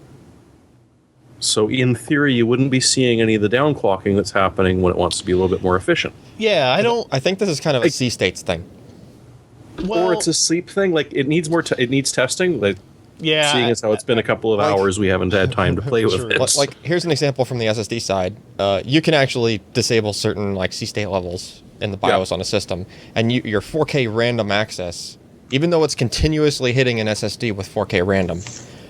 [SPEAKER 2] So in theory, you wouldn't be seeing any of the downclocking that's happening when it wants to be a little bit more efficient.
[SPEAKER 1] Yeah,
[SPEAKER 4] I think this is kind of a C-states thing.
[SPEAKER 1] Well,
[SPEAKER 2] or it's a sleep thing. Like, it needs more. It needs testing. Like,
[SPEAKER 1] yeah,
[SPEAKER 2] seeing as how it's been a couple of hours, we haven't had time to play with it.
[SPEAKER 4] Like, here's an example from the SSD side. You can actually disable certain, like, C-state levels in the BIOS on a system, and your 4K random access, even though it's continuously hitting an SSD with 4K random,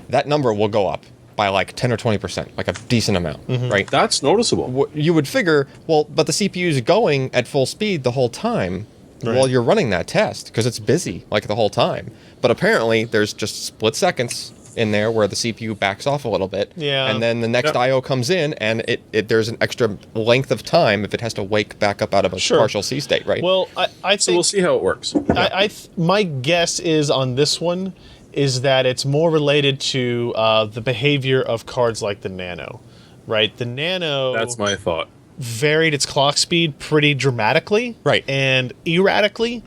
[SPEAKER 4] that number will go up by like 10 or 20%, like a decent amount, right?
[SPEAKER 2] That's noticeable.
[SPEAKER 4] You would figure, well, but the CPU is going at full speed the whole time while you're running that test, because it's busy like the whole time. But apparently there's just split seconds in there where the CPU backs off a little bit, and then the next I/O comes in, and there's an extra length of time if it has to wake back up out of a partial C state, right?
[SPEAKER 1] Well, I think
[SPEAKER 2] so we'll see how it works.
[SPEAKER 1] My guess is on this one is that it's more related to the behavior of cards like the Nano, right? The Nano.
[SPEAKER 2] That's my thought.
[SPEAKER 1] Varied its clock speed pretty dramatically,
[SPEAKER 4] right,
[SPEAKER 1] and erratically.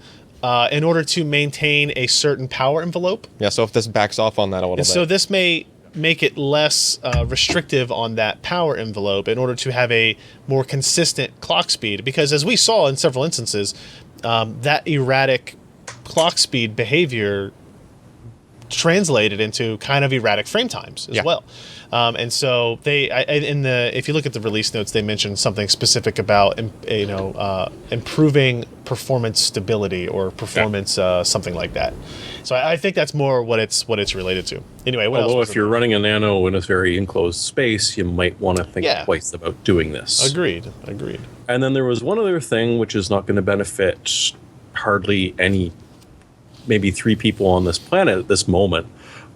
[SPEAKER 1] In order to maintain a certain power envelope.
[SPEAKER 4] Yeah, so if this backs off on that a little bit.
[SPEAKER 1] So this may make it less restrictive on that power envelope in order to have a more consistent clock speed. Because as we saw in several instances, that erratic clock speed behavior translated into kind of erratic frame times as well. And so if you look at the release notes, they mentioned something specific about improving performance stability or performance something like that. So I think that's more what it's related to. Anyway,
[SPEAKER 2] although if you're running a Nano in a very enclosed space, you might want to think twice about doing this.
[SPEAKER 1] Agreed.
[SPEAKER 2] And then there was one other thing which is not going to benefit hardly any, maybe 3 people on this planet at this moment.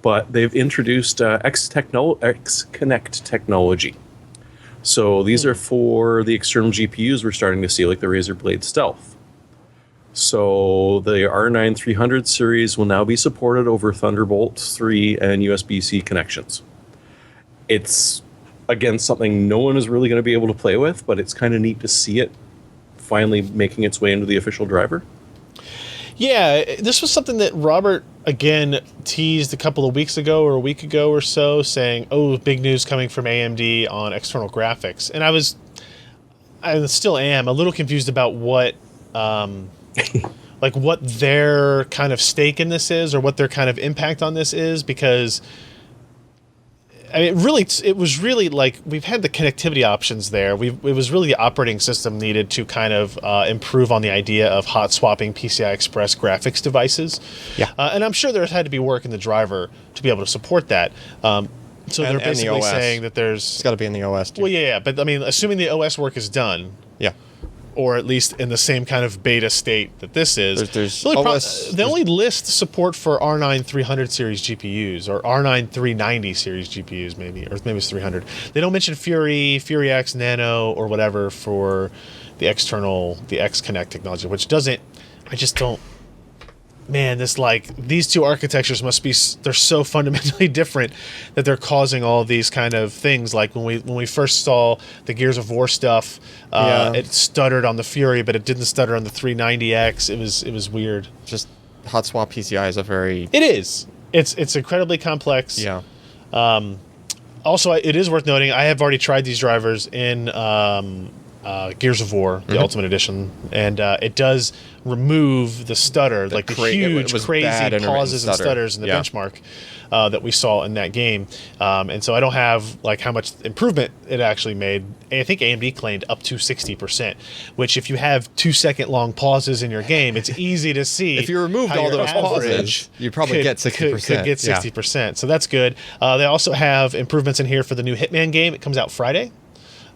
[SPEAKER 2] But they've introduced X-Connect technology. So these are for the external GPUs we're starting to see, like the Razer Blade Stealth. So the R9 300 series will now be supported over Thunderbolt 3 and USB-C connections. It's, again, something no one is really going to be able to play with, but it's kind of neat to see it finally making its way into the official driver.
[SPEAKER 1] Yeah, this was something that Robert, again, teased a couple of weeks ago or a week ago or so, saying, oh, big news coming from AMD on external graphics. And I still am, a little confused about what like what their kind of stake in this is, or what their kind of impact on this is, because I mean, it was really like we've had the connectivity options there. It was really the operating system needed to kind of improve on the idea of hot swapping PCI Express graphics devices.
[SPEAKER 4] Yeah.
[SPEAKER 1] And I'm sure there had to be work in the driver to be able to support that. So they're basically saying that
[SPEAKER 4] It's got to be in the OS, too.
[SPEAKER 1] Well, yeah, but I mean, assuming the OS work is done,
[SPEAKER 4] Yeah.
[SPEAKER 1] or at least in the same kind of beta state that this is.
[SPEAKER 4] There's
[SPEAKER 1] the only
[SPEAKER 4] OS
[SPEAKER 1] they only list support for R9 300 series GPUs, or R9 390 series GPUs, maybe, or maybe it's 300. They don't mention Fury X Nano, or whatever for the X Connect technology, which doesn't. I just don't. Man, these two architectures they're so fundamentally different that they're causing all these kind of things. Like when we first saw the Gears of War stuff, it stuttered on the Fury, but it didn't stutter on the 390X. It was weird.
[SPEAKER 4] Just hot swap PCI is a very...
[SPEAKER 1] It is. It's incredibly complex.
[SPEAKER 4] Yeah.
[SPEAKER 1] Also, it is worth noting, I have already tried these drivers in Gears of War, the Ultimate Edition, and it does remove the stutter, like the huge, crazy pauses and stutters in the benchmark that we saw in that game. And so I don't have like how much improvement it actually made. I think AMD claimed up to 60%, which if you have 2-second long pauses in your game, it's easy to see.
[SPEAKER 4] If you removed
[SPEAKER 1] how
[SPEAKER 4] all
[SPEAKER 1] your
[SPEAKER 4] those pauses, you'd probably get 60%.
[SPEAKER 1] Could get 60%. So that's good. They also have improvements in here for the new Hitman game. It comes out Friday.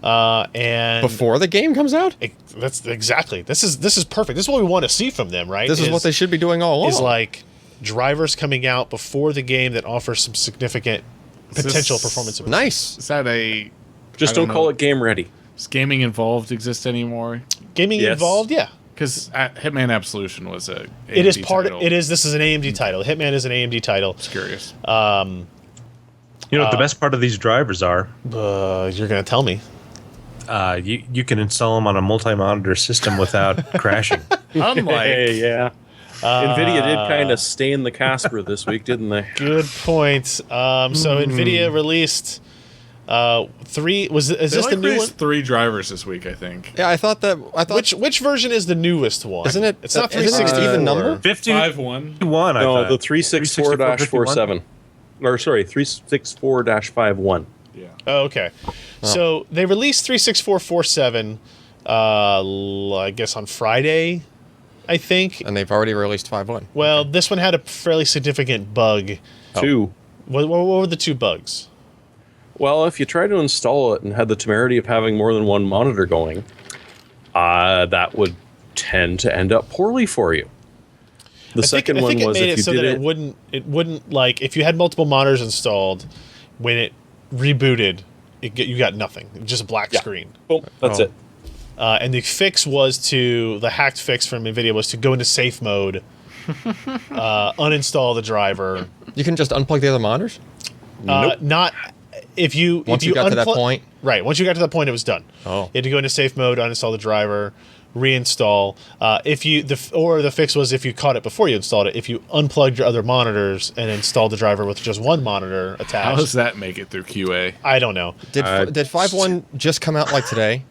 [SPEAKER 1] And
[SPEAKER 4] before the game comes out?
[SPEAKER 1] That's exactly. This is perfect. This is what we want to see from them, right?
[SPEAKER 4] This is what they should be doing all along.
[SPEAKER 1] Is like drivers coming out before the game that offer some significant potential performance improvement.
[SPEAKER 4] Nice.
[SPEAKER 3] Is that a...
[SPEAKER 2] Just don't call it game ready.
[SPEAKER 3] Does gaming involved exist anymore?
[SPEAKER 1] Gaming involved, yeah.
[SPEAKER 3] Because Hitman Absolution was a AMD
[SPEAKER 1] it is part.
[SPEAKER 3] title.
[SPEAKER 1] It is. This is an AMD title. Hitman is an AMD title.
[SPEAKER 3] Just curious.
[SPEAKER 5] You know what the best part of these drivers are?
[SPEAKER 1] You're gonna tell me.
[SPEAKER 5] You can install them on a multi-monitor system without crashing.
[SPEAKER 3] Unlike...
[SPEAKER 2] Yeah. NVIDIA did kind of stain the Casper this week, didn't they?
[SPEAKER 1] Good point. So NVIDIA released three. Is this the new one?
[SPEAKER 3] 3 drivers this week, I think.
[SPEAKER 4] Yeah, I thought
[SPEAKER 1] Which version is the newest one?
[SPEAKER 4] Isn't it?
[SPEAKER 1] It's not
[SPEAKER 4] Isn't it
[SPEAKER 1] 360
[SPEAKER 4] even number?
[SPEAKER 3] 51.
[SPEAKER 5] 51, I
[SPEAKER 2] No,
[SPEAKER 5] thought.
[SPEAKER 2] the 364-47. Or sorry, 364-51.
[SPEAKER 3] Yeah.
[SPEAKER 1] Oh, okay. So they released 36447, I guess on Friday, I think.
[SPEAKER 4] And they've already released 5.1.
[SPEAKER 1] Well, this one had a fairly significant bug.
[SPEAKER 2] Two.
[SPEAKER 1] What were the two bugs?
[SPEAKER 2] Well, if you try to install it and had the temerity of having more than one monitor going, that would tend to end up poorly for you. The second one was
[SPEAKER 1] it made
[SPEAKER 2] if
[SPEAKER 1] it
[SPEAKER 2] you
[SPEAKER 1] so
[SPEAKER 2] did
[SPEAKER 1] that it wouldn't like if you had multiple monitors installed, when it rebooted, you got nothing, just a black screen.
[SPEAKER 2] Boom, that's it.
[SPEAKER 1] And the hacked fix from NVIDIA was to go into safe mode, uninstall the driver.
[SPEAKER 4] You can just unplug the other monitors?
[SPEAKER 1] Not if you
[SPEAKER 4] Once you got to that point?
[SPEAKER 1] Right. Once you got to that point, it was done.
[SPEAKER 4] Oh.
[SPEAKER 1] You had to go into safe mode, uninstall the driver, reinstall. The fix was if you caught it before you installed it. If you unplugged your other monitors and installed the driver with just one monitor attached.
[SPEAKER 3] How does that make it through QA?
[SPEAKER 1] I don't know.
[SPEAKER 4] Did 5.1 just come out like today?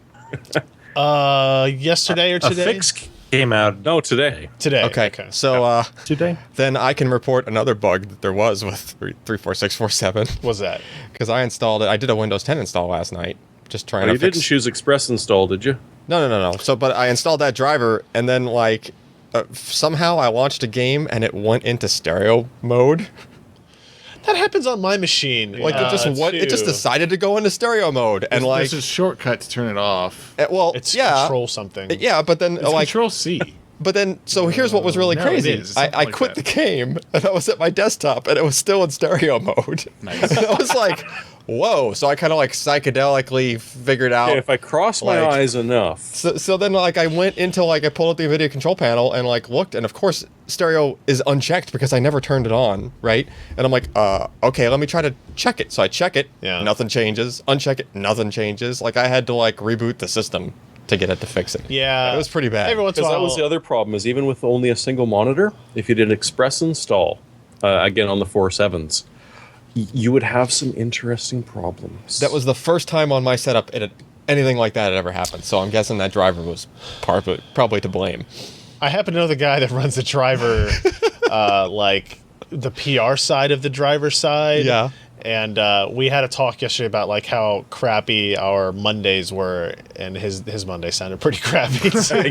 [SPEAKER 1] Yesterday or today?
[SPEAKER 5] A fix came out.
[SPEAKER 2] No, today.
[SPEAKER 1] Today.
[SPEAKER 4] Okay. So
[SPEAKER 5] Today?
[SPEAKER 4] then I can report another bug that there was with 34647.
[SPEAKER 1] What's that?
[SPEAKER 4] Because I installed it. I did a Windows 10 install last night. Just trying
[SPEAKER 2] Oh,
[SPEAKER 4] to
[SPEAKER 2] you
[SPEAKER 4] fix...
[SPEAKER 2] didn't choose Express install, did you?
[SPEAKER 4] No. So, but I installed that driver, and then like somehow I launched a game, and it went into stereo mode.
[SPEAKER 1] That happens on my machine.
[SPEAKER 4] Like it just decided to go into stereo mode, and like
[SPEAKER 3] There's a shortcut to turn it off.
[SPEAKER 1] It's control something.
[SPEAKER 4] Yeah, but then
[SPEAKER 3] It's
[SPEAKER 4] like
[SPEAKER 3] Control C.
[SPEAKER 4] But then, so here's what was really
[SPEAKER 3] No,
[SPEAKER 4] crazy.
[SPEAKER 3] it is. It's
[SPEAKER 4] I
[SPEAKER 3] something like
[SPEAKER 4] quit
[SPEAKER 3] that.
[SPEAKER 4] the game, and I was at my desktop, and it was still in stereo mode.
[SPEAKER 3] Nice.
[SPEAKER 4] And I was like, whoa. So I kind of like psychedelically figured out.
[SPEAKER 2] Okay, if I cross my
[SPEAKER 4] like-
[SPEAKER 2] eyes enough,
[SPEAKER 4] So then like I went into like I pulled up the NVIDIA control panel and like looked, and of course stereo is unchecked because I never turned it on, right? And I'm like, okay, let me try to check it. So I check it, nothing changes. Uncheck it, nothing changes. Like I had to like reboot the system to get it to fix it.
[SPEAKER 1] Yeah.
[SPEAKER 4] It was pretty bad.
[SPEAKER 1] Every once in a
[SPEAKER 2] because that
[SPEAKER 1] while,
[SPEAKER 2] was the other problem, is even with only a single monitor, if you did an Express install, again on the 4.7s, you would have some interesting problems.
[SPEAKER 4] That was the first time on my setup anything like that had ever happened. So I'm guessing that driver was probably to blame.
[SPEAKER 1] I happen to know the guy that runs the driver, like the PR side of the driver side.
[SPEAKER 4] Yeah.
[SPEAKER 1] And we had a talk yesterday about like how crappy our Mondays were, and his Monday sounded pretty crappy. So,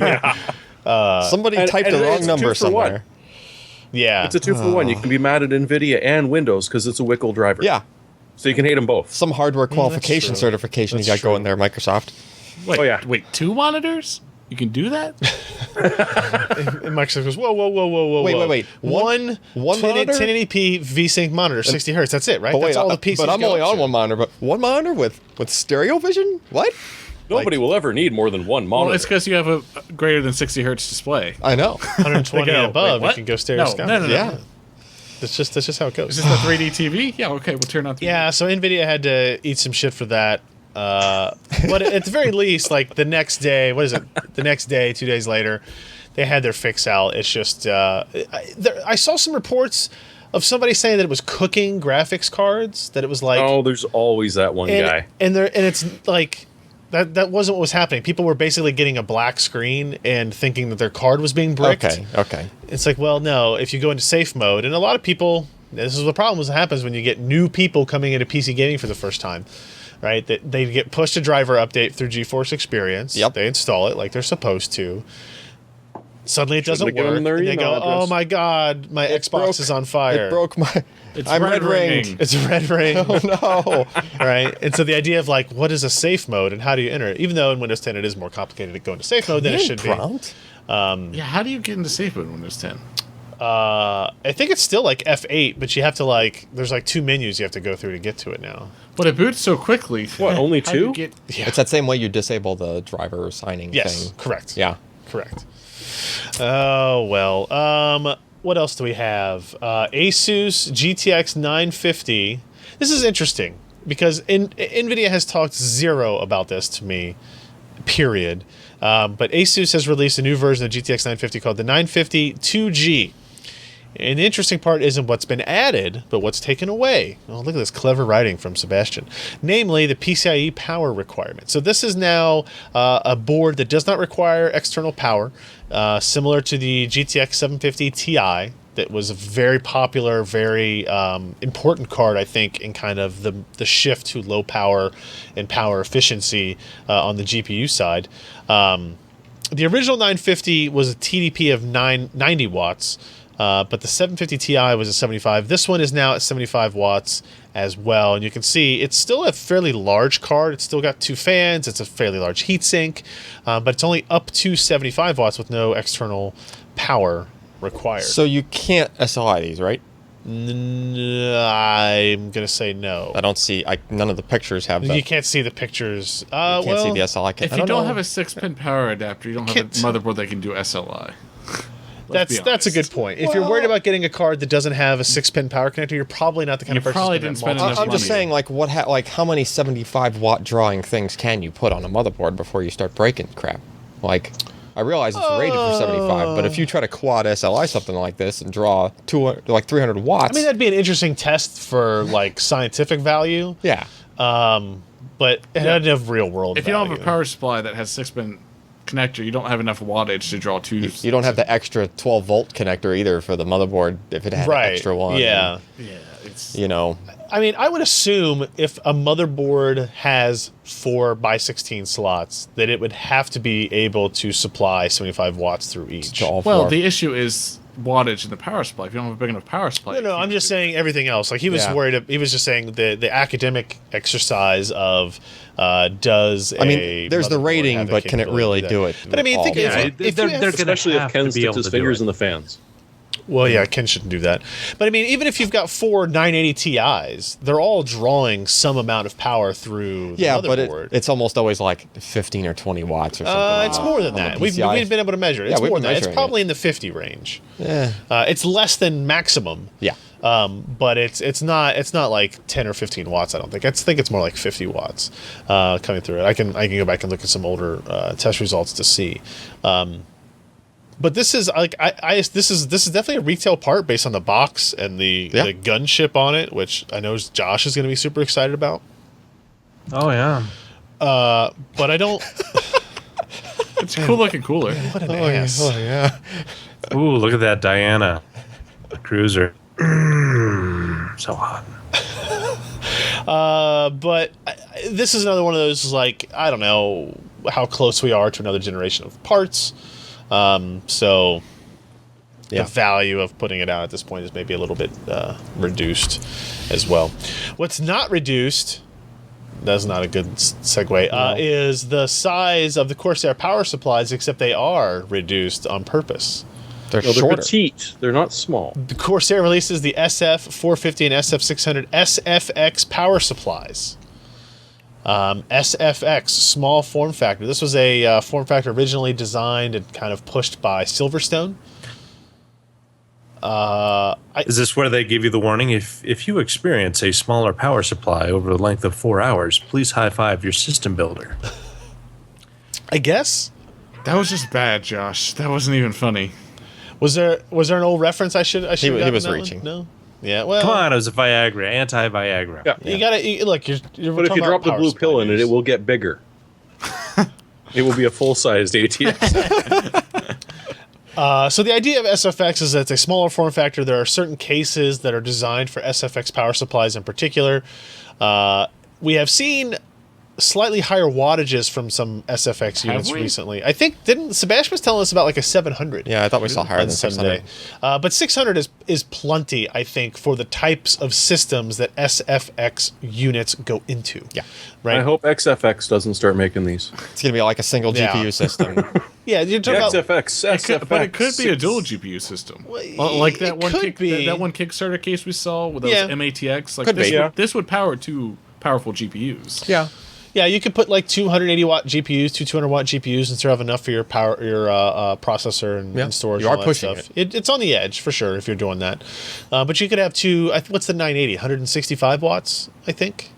[SPEAKER 4] Somebody typed the wrong
[SPEAKER 2] it's
[SPEAKER 4] number
[SPEAKER 2] 2 for 1.
[SPEAKER 4] somewhere.
[SPEAKER 1] yeah,
[SPEAKER 2] It's a 2 for 1. You can be mad at NVIDIA and Windows because it's a WHQL driver.
[SPEAKER 4] Yeah.
[SPEAKER 2] So you can hate them both.
[SPEAKER 4] Some hardware qualification
[SPEAKER 1] true.
[SPEAKER 4] certification
[SPEAKER 1] That's
[SPEAKER 4] you got
[SPEAKER 1] true.
[SPEAKER 4] going there, Microsoft.
[SPEAKER 3] Wait,
[SPEAKER 2] Oh, yeah.
[SPEAKER 3] Wait, 2 monitors? You can do that?
[SPEAKER 1] and Microsoft goes, whoa.
[SPEAKER 4] Wait.
[SPEAKER 1] One
[SPEAKER 4] monitor?
[SPEAKER 1] 1080p VSync monitor, 60 hertz. That's it, right?
[SPEAKER 4] But
[SPEAKER 1] That's all the PCs.
[SPEAKER 4] but I'm
[SPEAKER 1] go
[SPEAKER 4] only
[SPEAKER 1] up
[SPEAKER 4] on
[SPEAKER 1] to.
[SPEAKER 4] one monitor. But one monitor with stereo vision? What?
[SPEAKER 2] Nobody will ever need more than one monitor.
[SPEAKER 3] Well, it's because you have a greater than 60 hertz display.
[SPEAKER 4] I know.
[SPEAKER 1] 120
[SPEAKER 3] They go,
[SPEAKER 1] and above,
[SPEAKER 3] wait, what?
[SPEAKER 1] it can go
[SPEAKER 3] No,
[SPEAKER 1] stereoscopic.
[SPEAKER 3] no.
[SPEAKER 4] Yeah.
[SPEAKER 1] That's just how it goes.
[SPEAKER 3] Is this the 3D TV? Yeah, okay, we'll turn on 3D.
[SPEAKER 1] Yeah, so NVIDIA had to eat some shit for that. But at the very least, like the next day, what is it? The next day, 2 days later, they had their fix out. It's just, I saw some reports of somebody saying that it was cooking graphics cards, that it was like,
[SPEAKER 2] Oh, there's always that one guy.
[SPEAKER 1] and it's like, that wasn't what was happening. People were basically getting a black screen and thinking that their card was being bricked.
[SPEAKER 4] Okay.
[SPEAKER 1] It's like, well, no, if you go into safe mode, and a lot of people, this is the problem that happens when you get new people coming into PC gaming for the first time, right? That they get pushed a driver update through GeForce Experience.
[SPEAKER 4] Yep.
[SPEAKER 1] They install it like they're supposed to. Suddenly it doesn't
[SPEAKER 2] have given
[SPEAKER 1] work.
[SPEAKER 2] them their
[SPEAKER 1] And they
[SPEAKER 2] email
[SPEAKER 1] go,
[SPEAKER 2] address.
[SPEAKER 1] oh my God, my Xbox
[SPEAKER 4] broke.
[SPEAKER 1] is on fire.
[SPEAKER 4] It broke my...
[SPEAKER 3] It's
[SPEAKER 4] I'm red
[SPEAKER 3] red-ringing.
[SPEAKER 4] ringed.
[SPEAKER 1] It's a red ring.
[SPEAKER 4] Oh, no.
[SPEAKER 1] Right? And so the idea of like, what is a safe mode and how do you enter it? Even though in Windows 10 it is more complicated to go into safe mode than it should be.
[SPEAKER 4] Prompt?
[SPEAKER 3] Yeah, how do you get into safe mode in Windows 10?
[SPEAKER 1] I think it's still like F8, but you have to like, there's like 2 menus you have to go through to get to it now.
[SPEAKER 3] But it boots so quickly.
[SPEAKER 2] What, only
[SPEAKER 3] How do you
[SPEAKER 2] 2?
[SPEAKER 3] get-
[SPEAKER 4] It's that same way you disable the driver signing
[SPEAKER 1] Yes,
[SPEAKER 4] thing.
[SPEAKER 1] correct.
[SPEAKER 4] Yeah.
[SPEAKER 1] Correct. Oh, well. What else do we have? ASUS GTX 950. This is interesting because NVIDIA has talked zero about this to me, period. But ASUS has released a new version of GTX 950 called the 950 2G. And the interesting part isn't what's been added, but what's taken away. Oh, look at this clever writing from Sebastian. Namely, the PCIe power requirement. So this is now a board that does not require external power, similar to the GTX 750 Ti. That was a very popular, very important card, I think, in kind of the shift to low power and power efficiency on the GPU side. The original 950 was a TDP of 90 watts. But the 750 Ti was at 75. This one is now at 75 watts as well. And you can see it's still a fairly large card. It's still got 2 fans. It's a fairly large heatsink. But it's only up to 75 watts with no external power required.
[SPEAKER 4] So you can't SLI these, right?
[SPEAKER 1] I'm going to say no.
[SPEAKER 4] I don't see... none of the pictures have that.
[SPEAKER 1] You can't see the pictures.
[SPEAKER 4] You can't see the SLI.
[SPEAKER 3] If you don't have a 6-pin power adapter, you don't have a motherboard that can do SLI.
[SPEAKER 1] That's a good point. If you're worried about getting a card that doesn't have a 6-pin power connector, you're probably not the kind of person
[SPEAKER 3] probably
[SPEAKER 1] who's
[SPEAKER 3] didn't
[SPEAKER 1] gonna
[SPEAKER 3] spend
[SPEAKER 1] multi-
[SPEAKER 3] enough
[SPEAKER 4] I'm just
[SPEAKER 3] money.
[SPEAKER 4] saying, like, how many 75-watt drawing things can you put on a motherboard before you start breaking crap? Like, I realize it's rated for 75, but if you try to quad SLI something like this and draw 300 watts...
[SPEAKER 1] I mean, that'd be an interesting test for, like, scientific value.
[SPEAKER 4] yeah.
[SPEAKER 1] But it doesn't have real world
[SPEAKER 3] If you don't have a
[SPEAKER 1] value.
[SPEAKER 3] power supply that has 6-pin connector, you don't have enough wattage to draw 2.
[SPEAKER 4] You don't have the extra 12-volt connector either for the motherboard if it had an
[SPEAKER 1] Right.
[SPEAKER 4] extra one.
[SPEAKER 1] Yeah.
[SPEAKER 3] Yeah, it's...
[SPEAKER 4] You know...
[SPEAKER 1] I mean, I would assume if a motherboard has 4x16 slots, that it would have to be able to supply 75 watts through each.
[SPEAKER 4] to all
[SPEAKER 3] Well,
[SPEAKER 4] four.
[SPEAKER 3] the issue is wattage in the power supply. If you don't have a big enough power supply...
[SPEAKER 1] No, I'm just saying everything else. Like, he was
[SPEAKER 4] Yeah.
[SPEAKER 1] worried. He was just saying the academic exercise of does
[SPEAKER 4] I mean, there's the
[SPEAKER 1] motherboard
[SPEAKER 4] rating,
[SPEAKER 1] have the
[SPEAKER 4] but can it
[SPEAKER 1] capability
[SPEAKER 4] really
[SPEAKER 1] to
[SPEAKER 4] do it?
[SPEAKER 1] But I mean,
[SPEAKER 4] all
[SPEAKER 1] think
[SPEAKER 4] the
[SPEAKER 1] if,
[SPEAKER 4] time?
[SPEAKER 1] if
[SPEAKER 5] they're
[SPEAKER 1] you have,
[SPEAKER 5] gonna
[SPEAKER 2] Especially if
[SPEAKER 5] have
[SPEAKER 2] Ken
[SPEAKER 5] to be able
[SPEAKER 2] sticks his
[SPEAKER 5] to do
[SPEAKER 2] fingers
[SPEAKER 5] it.
[SPEAKER 2] in the fans.
[SPEAKER 1] well, yeah, Ken shouldn't do that. But I mean, even if you've got 4 980 Ti's, they're all drawing some amount of power through the
[SPEAKER 4] Yeah,
[SPEAKER 1] motherboard.
[SPEAKER 4] but it's almost always like 15 or 20 watts or something.
[SPEAKER 1] It's more than
[SPEAKER 4] on the
[SPEAKER 1] that. We've
[SPEAKER 4] PCI.
[SPEAKER 1] been able to measure it.
[SPEAKER 4] Yeah,
[SPEAKER 1] It's
[SPEAKER 4] we've
[SPEAKER 1] more
[SPEAKER 4] been
[SPEAKER 1] than that. It's
[SPEAKER 4] measuring
[SPEAKER 1] probably in the 50 range.
[SPEAKER 4] Yeah.
[SPEAKER 1] It's less than maximum.
[SPEAKER 4] Yeah.
[SPEAKER 1] But it's not like 10 or 15 watts. I don't think. I think it's more like 50 watts coming through it. I can go back and look at some older test results to see. But this is like this is definitely a retail part based on the box and the gun chip on it, which I know Josh is going to be super excited about.
[SPEAKER 5] Oh yeah.
[SPEAKER 1] But I don't.
[SPEAKER 3] It's a cool looking cooler.
[SPEAKER 1] What an ass.
[SPEAKER 4] Oh yeah.
[SPEAKER 5] Ooh, look at that Diana cruiser. So hot.
[SPEAKER 1] But this is another one of those, like, I don't know how close we are to another generation of parts. So
[SPEAKER 4] Yeah.
[SPEAKER 1] the value of putting it out at this point is maybe a little bit reduced as well. What's not reduced, that's not a good segue, is the size of the Corsair power supplies, except they are reduced on purpose.
[SPEAKER 4] They're
[SPEAKER 2] No, they're
[SPEAKER 4] shorter.
[SPEAKER 2] petite. They're not small.
[SPEAKER 1] The Corsair releases the SF450 and SF600 SFX power supplies. SFX, small form factor. This was a form factor originally designed and kind of pushed by Silverstone.
[SPEAKER 5] Is this where they give you the warning? If you experience a smaller power supply over the length of 4 hours, please high five your system builder.
[SPEAKER 1] I guess.
[SPEAKER 3] That was just bad, Josh. That wasn't even funny.
[SPEAKER 1] Was there an old reference I should
[SPEAKER 4] He
[SPEAKER 1] have
[SPEAKER 4] was
[SPEAKER 1] that
[SPEAKER 4] reaching.
[SPEAKER 1] One? No. Yeah. Well,
[SPEAKER 5] Come on, it was a Viagra, anti-Viagra.
[SPEAKER 2] Yeah.
[SPEAKER 1] You gotta look. You're
[SPEAKER 2] But if
[SPEAKER 1] talking
[SPEAKER 2] you drop
[SPEAKER 1] about
[SPEAKER 2] the
[SPEAKER 1] power
[SPEAKER 2] blue
[SPEAKER 1] supply
[SPEAKER 2] pill in it,
[SPEAKER 1] use.
[SPEAKER 2] it will get bigger. It will be a full-sized ATX.
[SPEAKER 1] So the idea of SFX is that it's a smaller form factor. There are certain cases that are designed for SFX power supplies in particular. We have seen slightly higher wattages from some SFX units
[SPEAKER 3] we?
[SPEAKER 1] recently. I think Sebastian was telling us about like a 700.
[SPEAKER 4] Yeah, I thought we saw higher
[SPEAKER 1] on
[SPEAKER 4] than
[SPEAKER 1] Sunday.
[SPEAKER 4] 600.
[SPEAKER 1] But 600 is plenty, I think, for the types of systems that SFX units go into.
[SPEAKER 4] Yeah.
[SPEAKER 1] Right.
[SPEAKER 2] I hope XFX doesn't start making these.
[SPEAKER 4] It's gonna be like a single
[SPEAKER 1] Yeah.
[SPEAKER 4] GPU system.
[SPEAKER 1] Yeah, you're talking about.
[SPEAKER 2] XFX, SFX.
[SPEAKER 3] But it could be a dual GPU system. Like that
[SPEAKER 1] it
[SPEAKER 3] one
[SPEAKER 1] could be.
[SPEAKER 3] that one Kickstarter case we saw with those
[SPEAKER 1] Yeah.
[SPEAKER 3] MATX. Like
[SPEAKER 4] Could
[SPEAKER 3] this,
[SPEAKER 4] be.
[SPEAKER 3] would, this would power two powerful GPUs.
[SPEAKER 4] Yeah.
[SPEAKER 1] Yeah, you could put like 280 watt GPUs, 200 watt GPUs, and still have enough for your power, your processor and,
[SPEAKER 4] Yeah,
[SPEAKER 1] and storage.
[SPEAKER 4] you
[SPEAKER 1] and
[SPEAKER 4] are
[SPEAKER 1] all that
[SPEAKER 4] pushing
[SPEAKER 1] stuff. It's on the edge for sure if you're doing that. But you could have what's the 980? 165 watts, I think,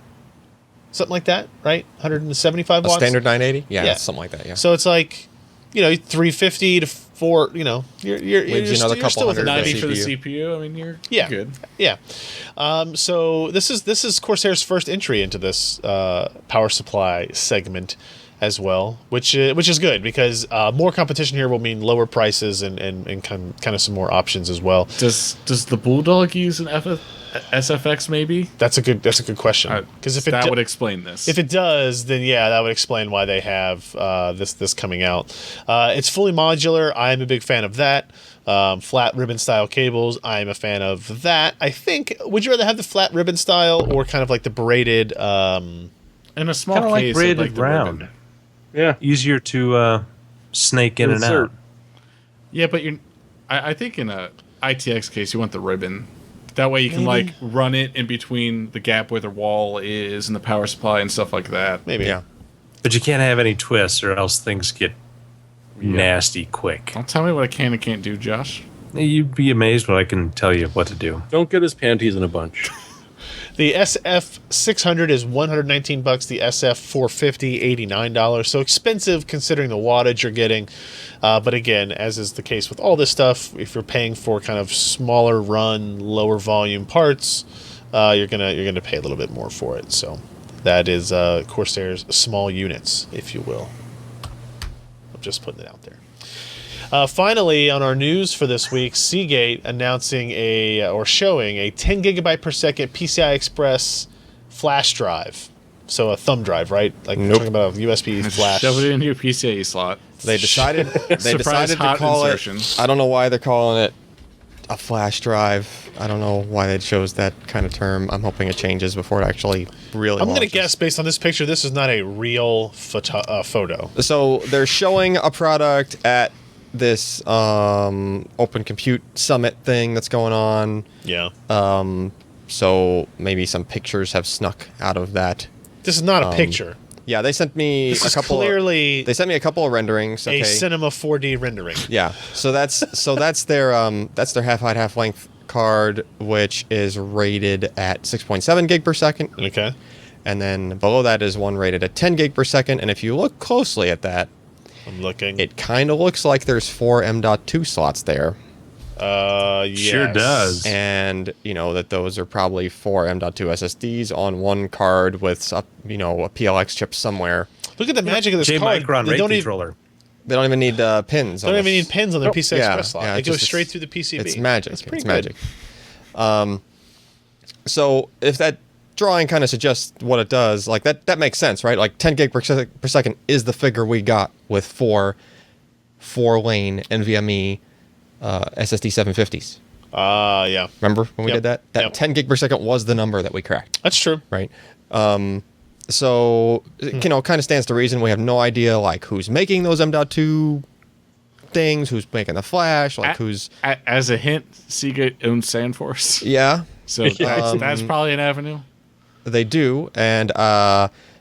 [SPEAKER 1] something like that, right? 175
[SPEAKER 4] A
[SPEAKER 1] watts.
[SPEAKER 4] standard 980? Yeah,
[SPEAKER 1] Yeah.
[SPEAKER 4] something like that. Yeah.
[SPEAKER 1] So it's like, 350 to 4. You're
[SPEAKER 4] Leaves you another
[SPEAKER 1] you're still
[SPEAKER 4] couple
[SPEAKER 1] within
[SPEAKER 4] hundred
[SPEAKER 3] 90 for the
[SPEAKER 4] CPU.
[SPEAKER 3] CPU. I mean, you're
[SPEAKER 1] Yeah.
[SPEAKER 3] good.
[SPEAKER 1] Yeah. So this is Corsair's first entry into this power supply segment as well, which is good because more competition here will mean lower prices and kind of some more options as well.
[SPEAKER 3] Does the Bulldog use an SFX maybe?
[SPEAKER 1] That's a good question because if
[SPEAKER 3] That would explain this.
[SPEAKER 1] if it does, then yeah, that would explain why they have this coming out. It's fully modular. I'm a big fan of that. Flat ribbon style cables. I'm a fan of that. I think. Would you rather have the flat ribbon style or kind of like the braided?
[SPEAKER 3] in a small
[SPEAKER 5] Kind of like
[SPEAKER 3] case,
[SPEAKER 5] braided
[SPEAKER 3] like the
[SPEAKER 5] round.
[SPEAKER 3] ribbon.
[SPEAKER 2] Yeah.
[SPEAKER 5] Easier to snake in and
[SPEAKER 2] Insert.
[SPEAKER 5] out.
[SPEAKER 3] Yeah, but I think in a ITX case, you want the ribbon. That way you can like run it in between the gap where the wall is and the power supply and stuff like that.
[SPEAKER 1] Maybe.
[SPEAKER 4] Yeah.
[SPEAKER 5] But you can't have any twists or else things get nasty quick.
[SPEAKER 3] Don't tell me what I can and can't do, Josh.
[SPEAKER 5] You'd be amazed when I can tell you what to do.
[SPEAKER 2] Don't get his panties in a bunch.
[SPEAKER 1] The SF600 is $119. The SF450 $89. So expensive considering the wattage you're getting. But again, as is the case with all this stuff, if you're paying for kind of smaller run, lower volume parts, you're gonna pay a little bit more for it. So that is Corsair's small units, if you will. I'm just putting it out there. Finally, on our news for this week, Seagate announcing showing a 10 gigabyte per second PCI Express flash drive. So a thumb drive, right? Like we're talking about a USB flash.
[SPEAKER 3] Shove it into your PCIe slot.
[SPEAKER 4] They decided to
[SPEAKER 3] hot
[SPEAKER 4] call
[SPEAKER 3] insertion.
[SPEAKER 4] it. I don't know why they're calling it a flash drive. I don't know why they chose that kind of term. I'm hoping it changes before it actually really.
[SPEAKER 1] I'm going to
[SPEAKER 4] launches.
[SPEAKER 1] guess based on this picture, this is not a real photo.
[SPEAKER 4] So they're showing a product at this Open Compute Summit thing that's going on.
[SPEAKER 1] Yeah.
[SPEAKER 4] So maybe some pictures have snuck out of that.
[SPEAKER 1] This is not a picture.
[SPEAKER 4] Yeah, they sent me
[SPEAKER 1] This
[SPEAKER 4] a
[SPEAKER 1] is
[SPEAKER 4] couple.
[SPEAKER 1] clearly
[SPEAKER 4] They sent me a couple of renderings. Okay.
[SPEAKER 1] a Cinema 4D rendering.
[SPEAKER 4] Yeah. So that's their half height, half length card, which is rated at 6.7 gig per second.
[SPEAKER 1] Okay.
[SPEAKER 4] And then below that is one rated at 10 gig per second. And if you look closely at that,
[SPEAKER 1] I'm looking.
[SPEAKER 4] it kind of looks like there's 4 M.2 slots there.
[SPEAKER 1] Yes.
[SPEAKER 5] Sure does.
[SPEAKER 4] And that those are probably 4 M.2 SSDs on one card with a PLX chip somewhere.
[SPEAKER 1] Look at the magic of this
[SPEAKER 5] J
[SPEAKER 1] card.
[SPEAKER 5] Micron
[SPEAKER 1] They
[SPEAKER 5] rate
[SPEAKER 1] don't even-
[SPEAKER 5] controller.
[SPEAKER 4] They don't even need pins.
[SPEAKER 1] They don't even need pins on their PCI
[SPEAKER 4] Yeah,
[SPEAKER 1] Express slot.
[SPEAKER 4] yeah,
[SPEAKER 1] It
[SPEAKER 4] it's
[SPEAKER 1] goes
[SPEAKER 4] just-
[SPEAKER 1] straight through the PCB.
[SPEAKER 4] It's magic.
[SPEAKER 1] That's pretty
[SPEAKER 4] It's
[SPEAKER 1] good.
[SPEAKER 4] magic. So if that drawing kind of suggests what it does, like that makes sense, right? Like 10 gig per second is the figure we got with 4-lane NVMe SSD 750s.
[SPEAKER 1] Yeah.
[SPEAKER 4] Remember when we
[SPEAKER 1] Yep.
[SPEAKER 4] did that? That
[SPEAKER 1] Yep.
[SPEAKER 4] 10 gig per second was the number that we cracked,
[SPEAKER 1] That's true.
[SPEAKER 4] right? So kind of stands to reason we have no idea like who's making those M.2 things, who's making the flash, like who's
[SPEAKER 3] As a hint, Seagate owns SandForce.
[SPEAKER 4] yeah.
[SPEAKER 3] So that's probably an avenue.
[SPEAKER 4] They do, and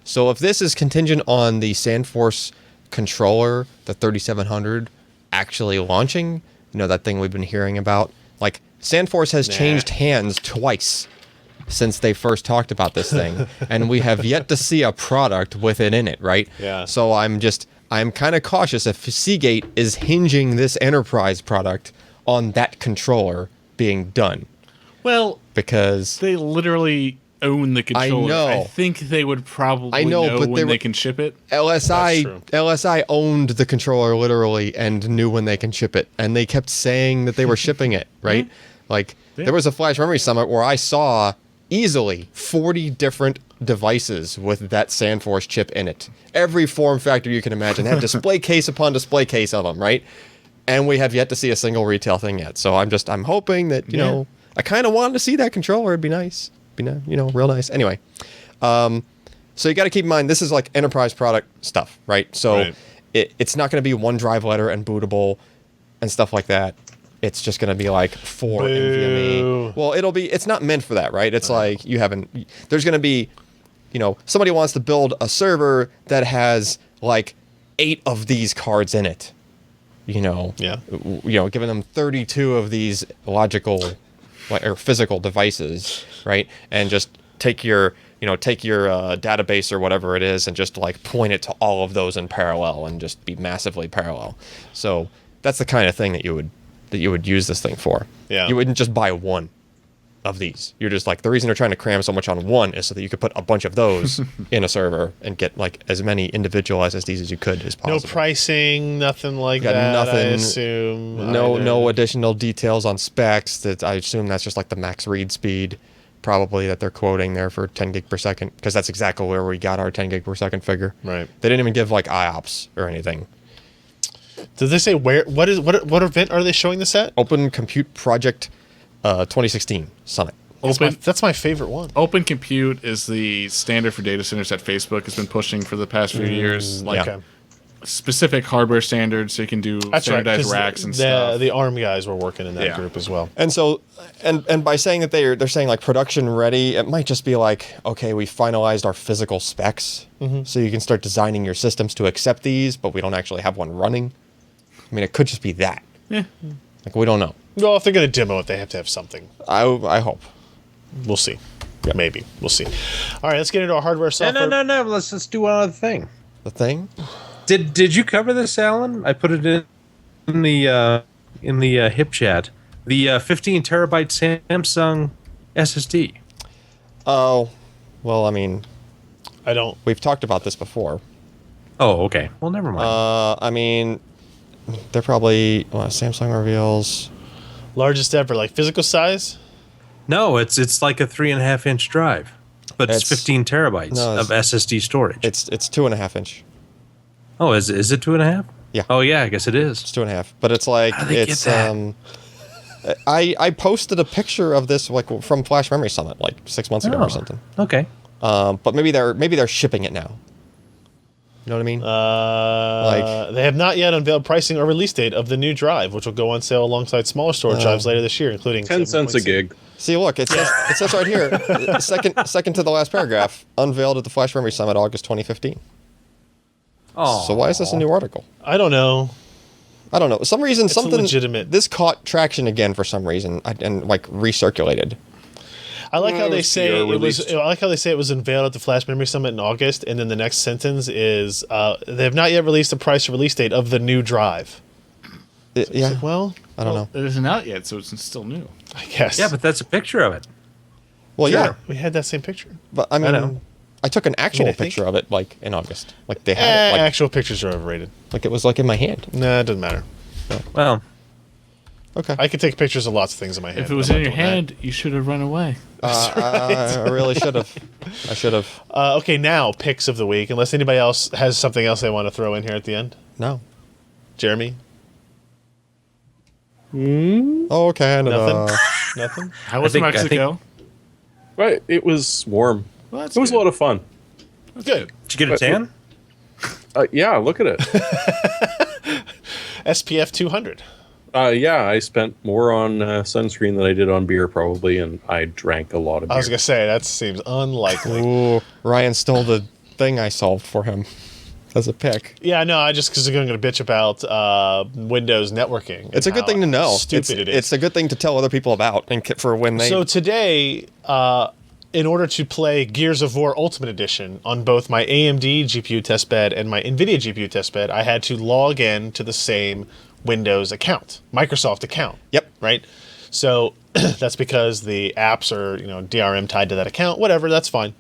[SPEAKER 4] so if this is contingent on the SandForce controller, the 3700, actually launching, that thing we've been hearing about, like SandForce has changed hands twice since they first talked about this thing, and we have yet to see a product with it in it, right?
[SPEAKER 1] Yeah.
[SPEAKER 4] So I'm kind of cautious if Seagate is hinging this enterprise product on that controller being done,
[SPEAKER 3] Well,
[SPEAKER 4] because
[SPEAKER 3] they literally own the controller.
[SPEAKER 4] know.
[SPEAKER 3] I think they would probably
[SPEAKER 4] I know, but
[SPEAKER 3] when
[SPEAKER 4] they
[SPEAKER 3] they can ship it.
[SPEAKER 1] That's true.
[SPEAKER 4] LSI owned the controller literally and knew when they can ship it, and they kept saying that they were shipping it, right? Like there was a Flash Memory Summit where I saw easily 40 different devices with that SandForce chip in it. Every form factor you can imagine had display case upon display case of them, right? And we have yet to see a single retail thing yet. So I'm hoping that I kind of wanted to see that controller. It'd be nice. Real nice. Anyway, so you got to keep in mind this is like enterprise product stuff, right? So
[SPEAKER 1] Right.
[SPEAKER 4] It's not going to be one drive letter and bootable and stuff like that. It's just going to be like 4 NVMe. Well, it's not meant for that, right? It's like there's going to be, somebody wants to build a server that has like 8 of these cards in it.
[SPEAKER 1] Yeah.
[SPEAKER 4] Giving them 32 of these logical or physical devices, right? And just take your database or whatever it is and just like point it to all of those in parallel and just be massively parallel. So that's the kind of thing that you would use this thing for.
[SPEAKER 1] Yeah.
[SPEAKER 4] You wouldn't just buy one of these. You're just like, the reason they're trying to cram so much on one is so that you could put a bunch of those in a server and get like as many individual SSDs as you could as possible.
[SPEAKER 1] No pricing, nothing like
[SPEAKER 4] Got
[SPEAKER 1] that. I
[SPEAKER 4] nothing-
[SPEAKER 1] assume.
[SPEAKER 4] No additional details on specs. That I assume that's just like the max read speed, probably, that they're quoting there for 10 gig per second, because that's exactly where we got our 10 gig per second figure.
[SPEAKER 1] Right.
[SPEAKER 4] They didn't even give like IOPS or anything.
[SPEAKER 1] Did they say what event are they showing this at?
[SPEAKER 4] Open Compute Project 2016 Summit.
[SPEAKER 1] That's my favorite one.
[SPEAKER 3] Open Compute is the standard for data centers that Facebook has been pushing for the past few years. Like
[SPEAKER 1] Okay.
[SPEAKER 3] specific hardware standards, so you can do
[SPEAKER 1] That's right.
[SPEAKER 3] standardized
[SPEAKER 1] 'Cause
[SPEAKER 3] racks and stuff.
[SPEAKER 1] The ARM guys were working in that
[SPEAKER 3] Yeah.
[SPEAKER 1] group as well.
[SPEAKER 4] And so, and by saying that they're saying like production ready, it might just be like, okay, we finalized our physical specs, so you can start designing your systems to accept these, but we don't actually have one running. I mean, it could just be that.
[SPEAKER 3] Yeah.
[SPEAKER 4] Like, we don't know.
[SPEAKER 1] Well, if they're going to demo it, they have to have something.
[SPEAKER 4] I hope.
[SPEAKER 1] We'll see. Yeah, maybe. We'll see. All right, let's get into our hardware software.
[SPEAKER 5] No. Let's just do one other thing.
[SPEAKER 4] The thing?
[SPEAKER 5] Did you cover this, Alan? I put it in the hip chat. The 15 terabyte Samsung SSD.
[SPEAKER 4] Oh, well, I mean,
[SPEAKER 1] I don't.
[SPEAKER 4] we've talked about this before.
[SPEAKER 5] Oh, okay. Well, never mind.
[SPEAKER 4] I mean, they're probably Samsung reveals.
[SPEAKER 1] Largest ever, like physical size?
[SPEAKER 5] No, it's like a 3.5-inch drive, but it's
[SPEAKER 4] It's-
[SPEAKER 5] 15 terabytes
[SPEAKER 4] no,
[SPEAKER 5] of SSD storage.
[SPEAKER 4] It's 2.5 inch.
[SPEAKER 5] Oh, is it 2.5?
[SPEAKER 4] Yeah.
[SPEAKER 5] Oh, yeah. I guess it is.
[SPEAKER 4] It's 2.5. But it's like
[SPEAKER 5] How do they
[SPEAKER 4] it's
[SPEAKER 5] get that?
[SPEAKER 4] I posted a picture of this like from Flash Memory Summit like 6 months ago
[SPEAKER 5] Oh,
[SPEAKER 4] or something.
[SPEAKER 5] Okay.
[SPEAKER 4] But maybe they're shipping it now. You know what I mean?
[SPEAKER 1] They have not yet unveiled pricing or release date of the new drive, which will go on sale alongside smaller storage drives later this year, including
[SPEAKER 2] 10 cents a
[SPEAKER 1] 7.6.
[SPEAKER 2] gig.
[SPEAKER 4] See, look, it says right here, second to the last paragraph, unveiled at the Flash Memory Summit August 2015.
[SPEAKER 5] Oh.
[SPEAKER 4] So why is this a new article?
[SPEAKER 1] I don't know.
[SPEAKER 4] I don't know. For some reason, something
[SPEAKER 1] legitimate.
[SPEAKER 4] This caught traction again for some reason and like recirculated.
[SPEAKER 1] I like how they
[SPEAKER 2] it's
[SPEAKER 1] say
[SPEAKER 2] year
[SPEAKER 1] it was.
[SPEAKER 2] released.
[SPEAKER 1] I like how they say it was unveiled at the Flash Memory Summit in August, and then the next sentence is they have not yet released a price or release date of the new drive.
[SPEAKER 4] Yeah.
[SPEAKER 1] Like, well,
[SPEAKER 4] I don't know.
[SPEAKER 3] It isn't out yet, so it's still new.
[SPEAKER 1] I guess.
[SPEAKER 5] Yeah, but that's a picture of it.
[SPEAKER 4] Well, yeah,
[SPEAKER 1] we had that same picture.
[SPEAKER 4] but I mean,
[SPEAKER 5] know.
[SPEAKER 4] I took an actual
[SPEAKER 1] I think-
[SPEAKER 4] picture of it like in August. Like they had it, like,
[SPEAKER 1] Actual pictures are overrated.
[SPEAKER 4] like it was like in my hand.
[SPEAKER 1] Nah, it doesn't matter.
[SPEAKER 5] Well,
[SPEAKER 4] Okay.
[SPEAKER 1] I could take pictures of lots of things in my hand.
[SPEAKER 3] If it was
[SPEAKER 1] but
[SPEAKER 3] in
[SPEAKER 1] I'm
[SPEAKER 3] your
[SPEAKER 1] not doing that.
[SPEAKER 3] hand, you should have run away.
[SPEAKER 4] I really should have. I should have.
[SPEAKER 1] Okay, now picks of the week. Unless anybody else has something else they want to throw in here at the end.
[SPEAKER 4] No.
[SPEAKER 1] Jeremy,
[SPEAKER 4] Oh, Canada.
[SPEAKER 1] nothing. Nothing.
[SPEAKER 3] How was
[SPEAKER 5] I think-
[SPEAKER 3] Mexico?
[SPEAKER 2] Right, it was warm.
[SPEAKER 3] Well, that's
[SPEAKER 2] It was
[SPEAKER 3] good.
[SPEAKER 2] a lot of fun.
[SPEAKER 1] Good.
[SPEAKER 5] did you get a tan?
[SPEAKER 2] Yeah, look at it.
[SPEAKER 1] SPF 200.
[SPEAKER 2] Yeah, I spent more on sunscreen than I did on beer, probably, and I drank a lot of beer.
[SPEAKER 1] I was gonna say that seems unlikely.
[SPEAKER 4] Ooh, Ryan stole the thing I solved for him as a pick.
[SPEAKER 1] Yeah, no, I just because I'm going to bitch about Windows networking. and
[SPEAKER 4] It's a good
[SPEAKER 1] how
[SPEAKER 4] thing to know.
[SPEAKER 1] Stupid it is.
[SPEAKER 4] It's a good thing to tell other people about, and for when they.
[SPEAKER 1] So today, in order to play Gears of War Ultimate Edition on both my AMD GPU testbed and my NVIDIA GPU testbed, I had to log in to the same Windows account, Microsoft account.
[SPEAKER 4] Yep.
[SPEAKER 1] Right? So that's because the apps are, DRM tied to that account. Whatever, that's fine.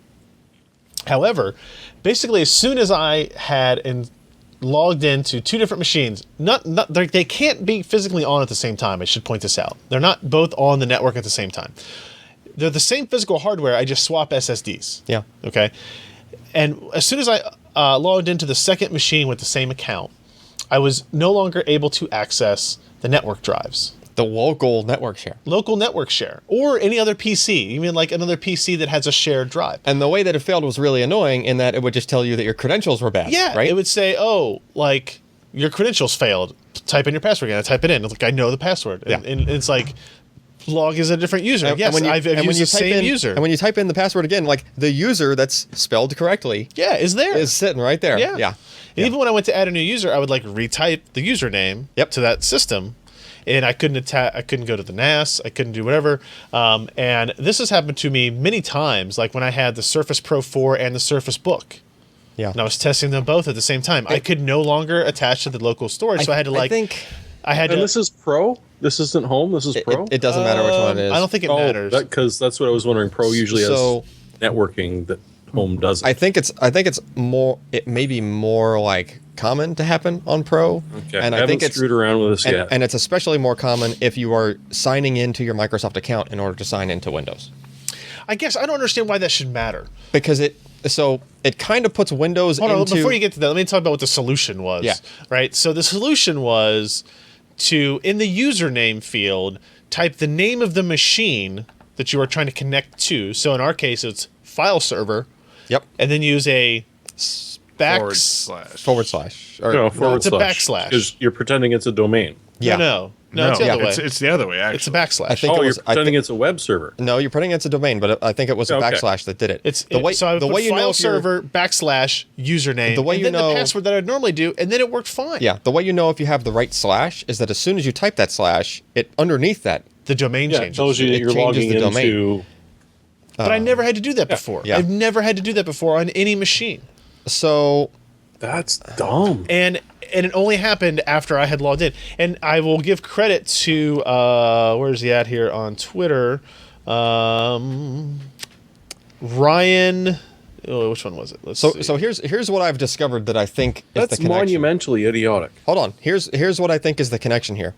[SPEAKER 1] However, basically, as soon as I had logged into two different machines, they can't be physically on at the same time. I should point this out. They're not both on the network at the same time. They're the same physical hardware. I just swap SSDs.
[SPEAKER 4] Yeah.
[SPEAKER 1] Okay. And as soon as I logged into the second machine with the same account, I was no longer able to access the network drives.
[SPEAKER 4] The local network share.
[SPEAKER 1] Local network share, or any other PC, even like another PC that has a shared drive.
[SPEAKER 4] And the way that it failed was really annoying in that it would just tell you that your credentials were bad.
[SPEAKER 1] Yeah,
[SPEAKER 4] Right?
[SPEAKER 1] it would say, "Oh, like your credentials failed. Type in your password again." I type it in. It's like I know the password, and it's like log is a different user.
[SPEAKER 4] And-
[SPEAKER 1] Yes,
[SPEAKER 4] and when you-
[SPEAKER 1] I've
[SPEAKER 4] and when
[SPEAKER 1] used
[SPEAKER 4] you
[SPEAKER 1] the
[SPEAKER 4] type
[SPEAKER 1] same
[SPEAKER 4] in-
[SPEAKER 1] user.
[SPEAKER 4] And when you type in the password again, like the user that's spelled correctly
[SPEAKER 1] Yeah, is there.
[SPEAKER 4] is sitting right there.
[SPEAKER 1] Yeah.
[SPEAKER 4] Yeah.
[SPEAKER 1] And even when I went to add a new user, I would like retype the username
[SPEAKER 4] Yep.
[SPEAKER 1] to that system, and I couldn't I couldn't go to the NAS. I couldn't do whatever. And this has happened to me many times, like when I had the Surface Pro 4 and the Surface Book.
[SPEAKER 4] Yeah.
[SPEAKER 1] And I was testing them both at the same time. I could no longer attach to the local storage, so I had to
[SPEAKER 4] I think
[SPEAKER 1] I had to.
[SPEAKER 2] And this is Pro? This isn't home? This is Pro?
[SPEAKER 4] it doesn't matter which one it is.
[SPEAKER 1] I don't think it matters.
[SPEAKER 2] Because that's what I was wondering. Pro usually
[SPEAKER 4] So-
[SPEAKER 2] has networking that home doesn't.
[SPEAKER 4] I think it's more. It may be more like common to happen on Pro.
[SPEAKER 2] Okay.
[SPEAKER 4] And
[SPEAKER 2] I
[SPEAKER 4] I
[SPEAKER 2] haven't
[SPEAKER 4] think it's
[SPEAKER 2] screwed around with this
[SPEAKER 4] and,
[SPEAKER 2] yet.
[SPEAKER 4] and it's especially more common if you are signing into your Microsoft account in order to sign into Windows,
[SPEAKER 1] I guess I don't understand why that should matter.
[SPEAKER 4] because it kind of puts Windows
[SPEAKER 1] Hold on,
[SPEAKER 4] into.
[SPEAKER 1] before you get to that, let me talk about what the solution was.
[SPEAKER 4] Yeah.
[SPEAKER 1] Right? So the solution was to, in the username field, type the name of the machine that you are trying to connect to. So in our case, it's file server,
[SPEAKER 4] Yep.
[SPEAKER 1] and then use a
[SPEAKER 3] Forward slash.
[SPEAKER 4] Forward slash. Or,
[SPEAKER 2] no, forward
[SPEAKER 1] it's a
[SPEAKER 2] slash.
[SPEAKER 1] backslash.
[SPEAKER 2] Because you're pretending it's a domain.
[SPEAKER 4] Yeah.
[SPEAKER 1] No, it's the other way.
[SPEAKER 3] It's the other way, actually.
[SPEAKER 1] It's a backslash.
[SPEAKER 4] I think
[SPEAKER 2] Oh,
[SPEAKER 4] it
[SPEAKER 2] you're
[SPEAKER 4] was.
[SPEAKER 2] pretending it's a web server.
[SPEAKER 4] No, you're putting it's a domain, but I think it was a
[SPEAKER 2] Okay.
[SPEAKER 4] backslash that did it.
[SPEAKER 1] It's
[SPEAKER 4] the way
[SPEAKER 1] so I would
[SPEAKER 4] the
[SPEAKER 1] put
[SPEAKER 4] way you
[SPEAKER 1] file
[SPEAKER 4] know if you're-
[SPEAKER 1] server backslash username,
[SPEAKER 4] The way
[SPEAKER 1] and
[SPEAKER 4] you
[SPEAKER 1] then
[SPEAKER 4] know-
[SPEAKER 1] the password that I'd normally do, and then it worked fine.
[SPEAKER 4] Yeah, the way you know if you have the right slash is that as soon as you type that slash, it underneath that.
[SPEAKER 1] The domain
[SPEAKER 2] Yeah, it
[SPEAKER 1] changes.
[SPEAKER 2] tells you that
[SPEAKER 4] It
[SPEAKER 2] you're
[SPEAKER 4] changes
[SPEAKER 2] logging
[SPEAKER 4] the domain.
[SPEAKER 2] into.
[SPEAKER 1] But I never had to do that before.
[SPEAKER 4] Yeah.
[SPEAKER 1] I've never had to do that before on any machine.
[SPEAKER 4] So
[SPEAKER 2] That's dumb.
[SPEAKER 1] And it only happened after I had logged in. And I will give credit to where's he at here on Twitter? Ryan. Oh, which one was it? Let's see.
[SPEAKER 4] so here's what I've discovered that I think is
[SPEAKER 2] That's
[SPEAKER 4] the connection.
[SPEAKER 2] monumentally idiotic.
[SPEAKER 4] Hold on. Here's what I think is the connection here.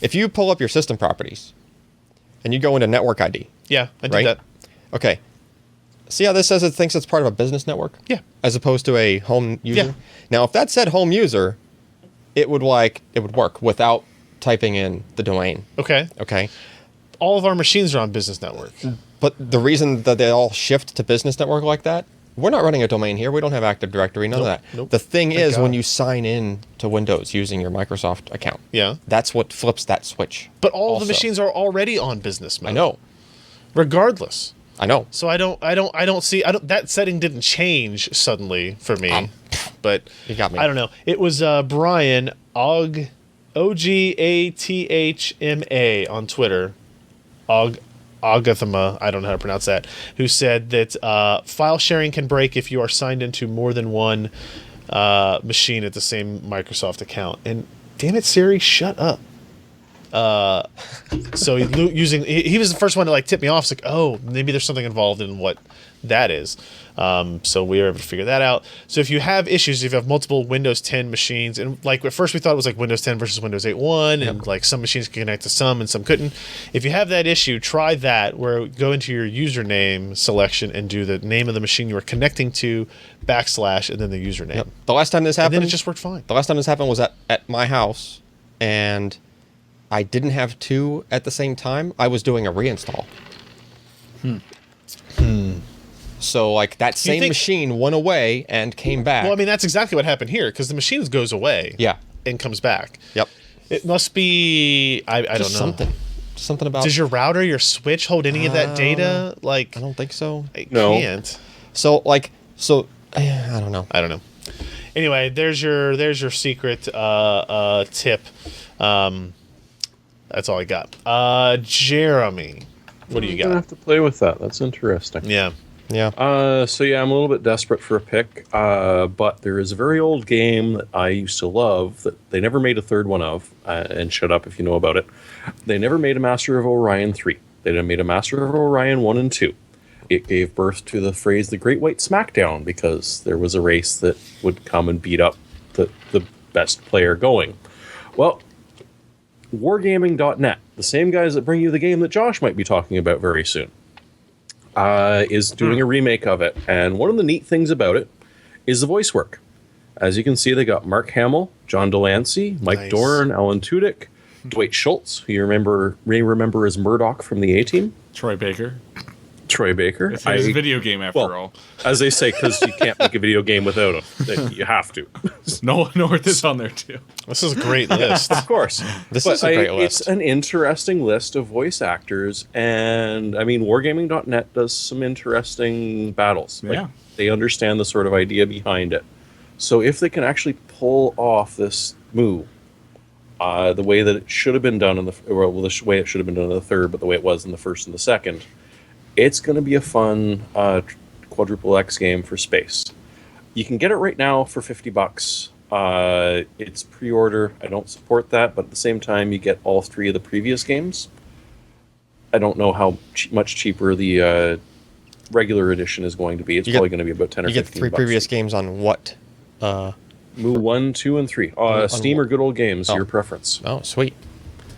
[SPEAKER 4] If you pull up your system properties and you go into network ID,
[SPEAKER 1] Yeah, I did
[SPEAKER 4] right?
[SPEAKER 1] that.
[SPEAKER 4] Okay. See how this says it thinks it's part of a business network?
[SPEAKER 1] Yeah.
[SPEAKER 4] As opposed to a home user?
[SPEAKER 1] Yeah.
[SPEAKER 4] Now, if that said home user, it would work without typing in the domain.
[SPEAKER 1] Okay.
[SPEAKER 4] Okay.
[SPEAKER 1] All of our machines are on business network.
[SPEAKER 4] But the reason that they all shift to business network like that, we're not running a domain here. We don't have Active Directory, none of that.
[SPEAKER 1] Nope.
[SPEAKER 4] The thing
[SPEAKER 1] Thank
[SPEAKER 4] is, when
[SPEAKER 1] God.
[SPEAKER 4] you sign in to Windows using your Microsoft account,
[SPEAKER 1] Yeah.
[SPEAKER 4] that's what flips that switch.
[SPEAKER 1] But all
[SPEAKER 4] also.
[SPEAKER 1] the machines are already on business mode.
[SPEAKER 4] I know.
[SPEAKER 1] Regardless.
[SPEAKER 4] I know.
[SPEAKER 1] So I don't see that setting didn't change suddenly for me. But
[SPEAKER 4] You got me.
[SPEAKER 1] I don't know. It was Brian Ogathma on Twitter. Ogathma, I don't know how to pronounce that, who said that file sharing can break if you are signed into more than one machine at the same Microsoft account. And damn it, Siri, shut up. So he was the first one to like tip me off. It's like, oh, maybe there's something involved in what that is. So we were able to figure that out. So if you have issues, if you have multiple Windows 10 machines, and like at first we thought it was like Windows 10 versus Windows 8.1, and like some machines can connect to some and some couldn't. If you have that issue, try that, where go into your username selection and do the name of the machine you are connecting to, / and then the username.
[SPEAKER 4] Yep. The last time this happened,
[SPEAKER 1] And then it just worked fine.
[SPEAKER 4] The last time this happened was at my house, and I didn't have two at the same time. I was doing a reinstall. So, like, that same machine went away and came back.
[SPEAKER 1] Well, I mean, that's exactly what happened here, because the machine goes away.
[SPEAKER 4] Yeah.
[SPEAKER 1] And comes back.
[SPEAKER 4] Yep.
[SPEAKER 1] It must be, I don't know.
[SPEAKER 4] Something about...
[SPEAKER 1] Does your router, your switch hold any of that data? Like,
[SPEAKER 4] I don't think so.
[SPEAKER 2] No.
[SPEAKER 1] Can't.
[SPEAKER 4] So, like, I don't know.
[SPEAKER 1] I don't know. Anyway, there's your secret tip. That's all I got. Jeremy, what do you
[SPEAKER 2] I'm gonna
[SPEAKER 1] got?
[SPEAKER 2] have to play with that. That's interesting.
[SPEAKER 1] Yeah.
[SPEAKER 4] Yeah.
[SPEAKER 2] So yeah, I'm a little bit desperate for a pick, but there is a very old game that I used to love that they never made a third one of, and shut up if you know about it. They never made a Master of Orion 3. They made a Master of Orion 1 and 2. It gave birth to the phrase the Great White Smackdown, because there was a race that would come and beat up the best player going. Well, Wargaming.net, the same guys that bring you the game that Josh might be talking about very soon, is doing a remake of it. And one of the neat things about it is the voice work. As you can see, they got Mark Hamill, John Delancey, Mike Dorn, Alan Tudyk, Dwight Schultz, who you may remember as Murdoch from the A-Team.
[SPEAKER 3] Troy Baker.
[SPEAKER 2] Troy Baker.
[SPEAKER 3] It's a video game after all.
[SPEAKER 2] As they say, because you can't make a video game without him. Then you have to.
[SPEAKER 3] North is on there too.
[SPEAKER 1] This is a great list.
[SPEAKER 2] Of course.
[SPEAKER 4] This is a great list.
[SPEAKER 2] It's an interesting list of voice actors, and I mean, Wargaming.net does some interesting battles. Like,
[SPEAKER 3] Yeah.
[SPEAKER 2] they understand the sort of idea behind it. So if they can actually pull off this move, the way that it should have been done in the way it should have been done in the third, but the way it was in the first and the second, it's going to be a fun quadruple X game for space. You can get it right now for $50. It's pre-order. I don't support that, but at the same time, you get all three of the previous games. I don't know how much cheaper the regular edition is going to be. It's probably going to be about 10 or 15 bucks.
[SPEAKER 4] You get three previous games on what?
[SPEAKER 2] Mu 1, 2, and 3. Steam or Good Old Games, your preference.
[SPEAKER 4] Oh, sweet.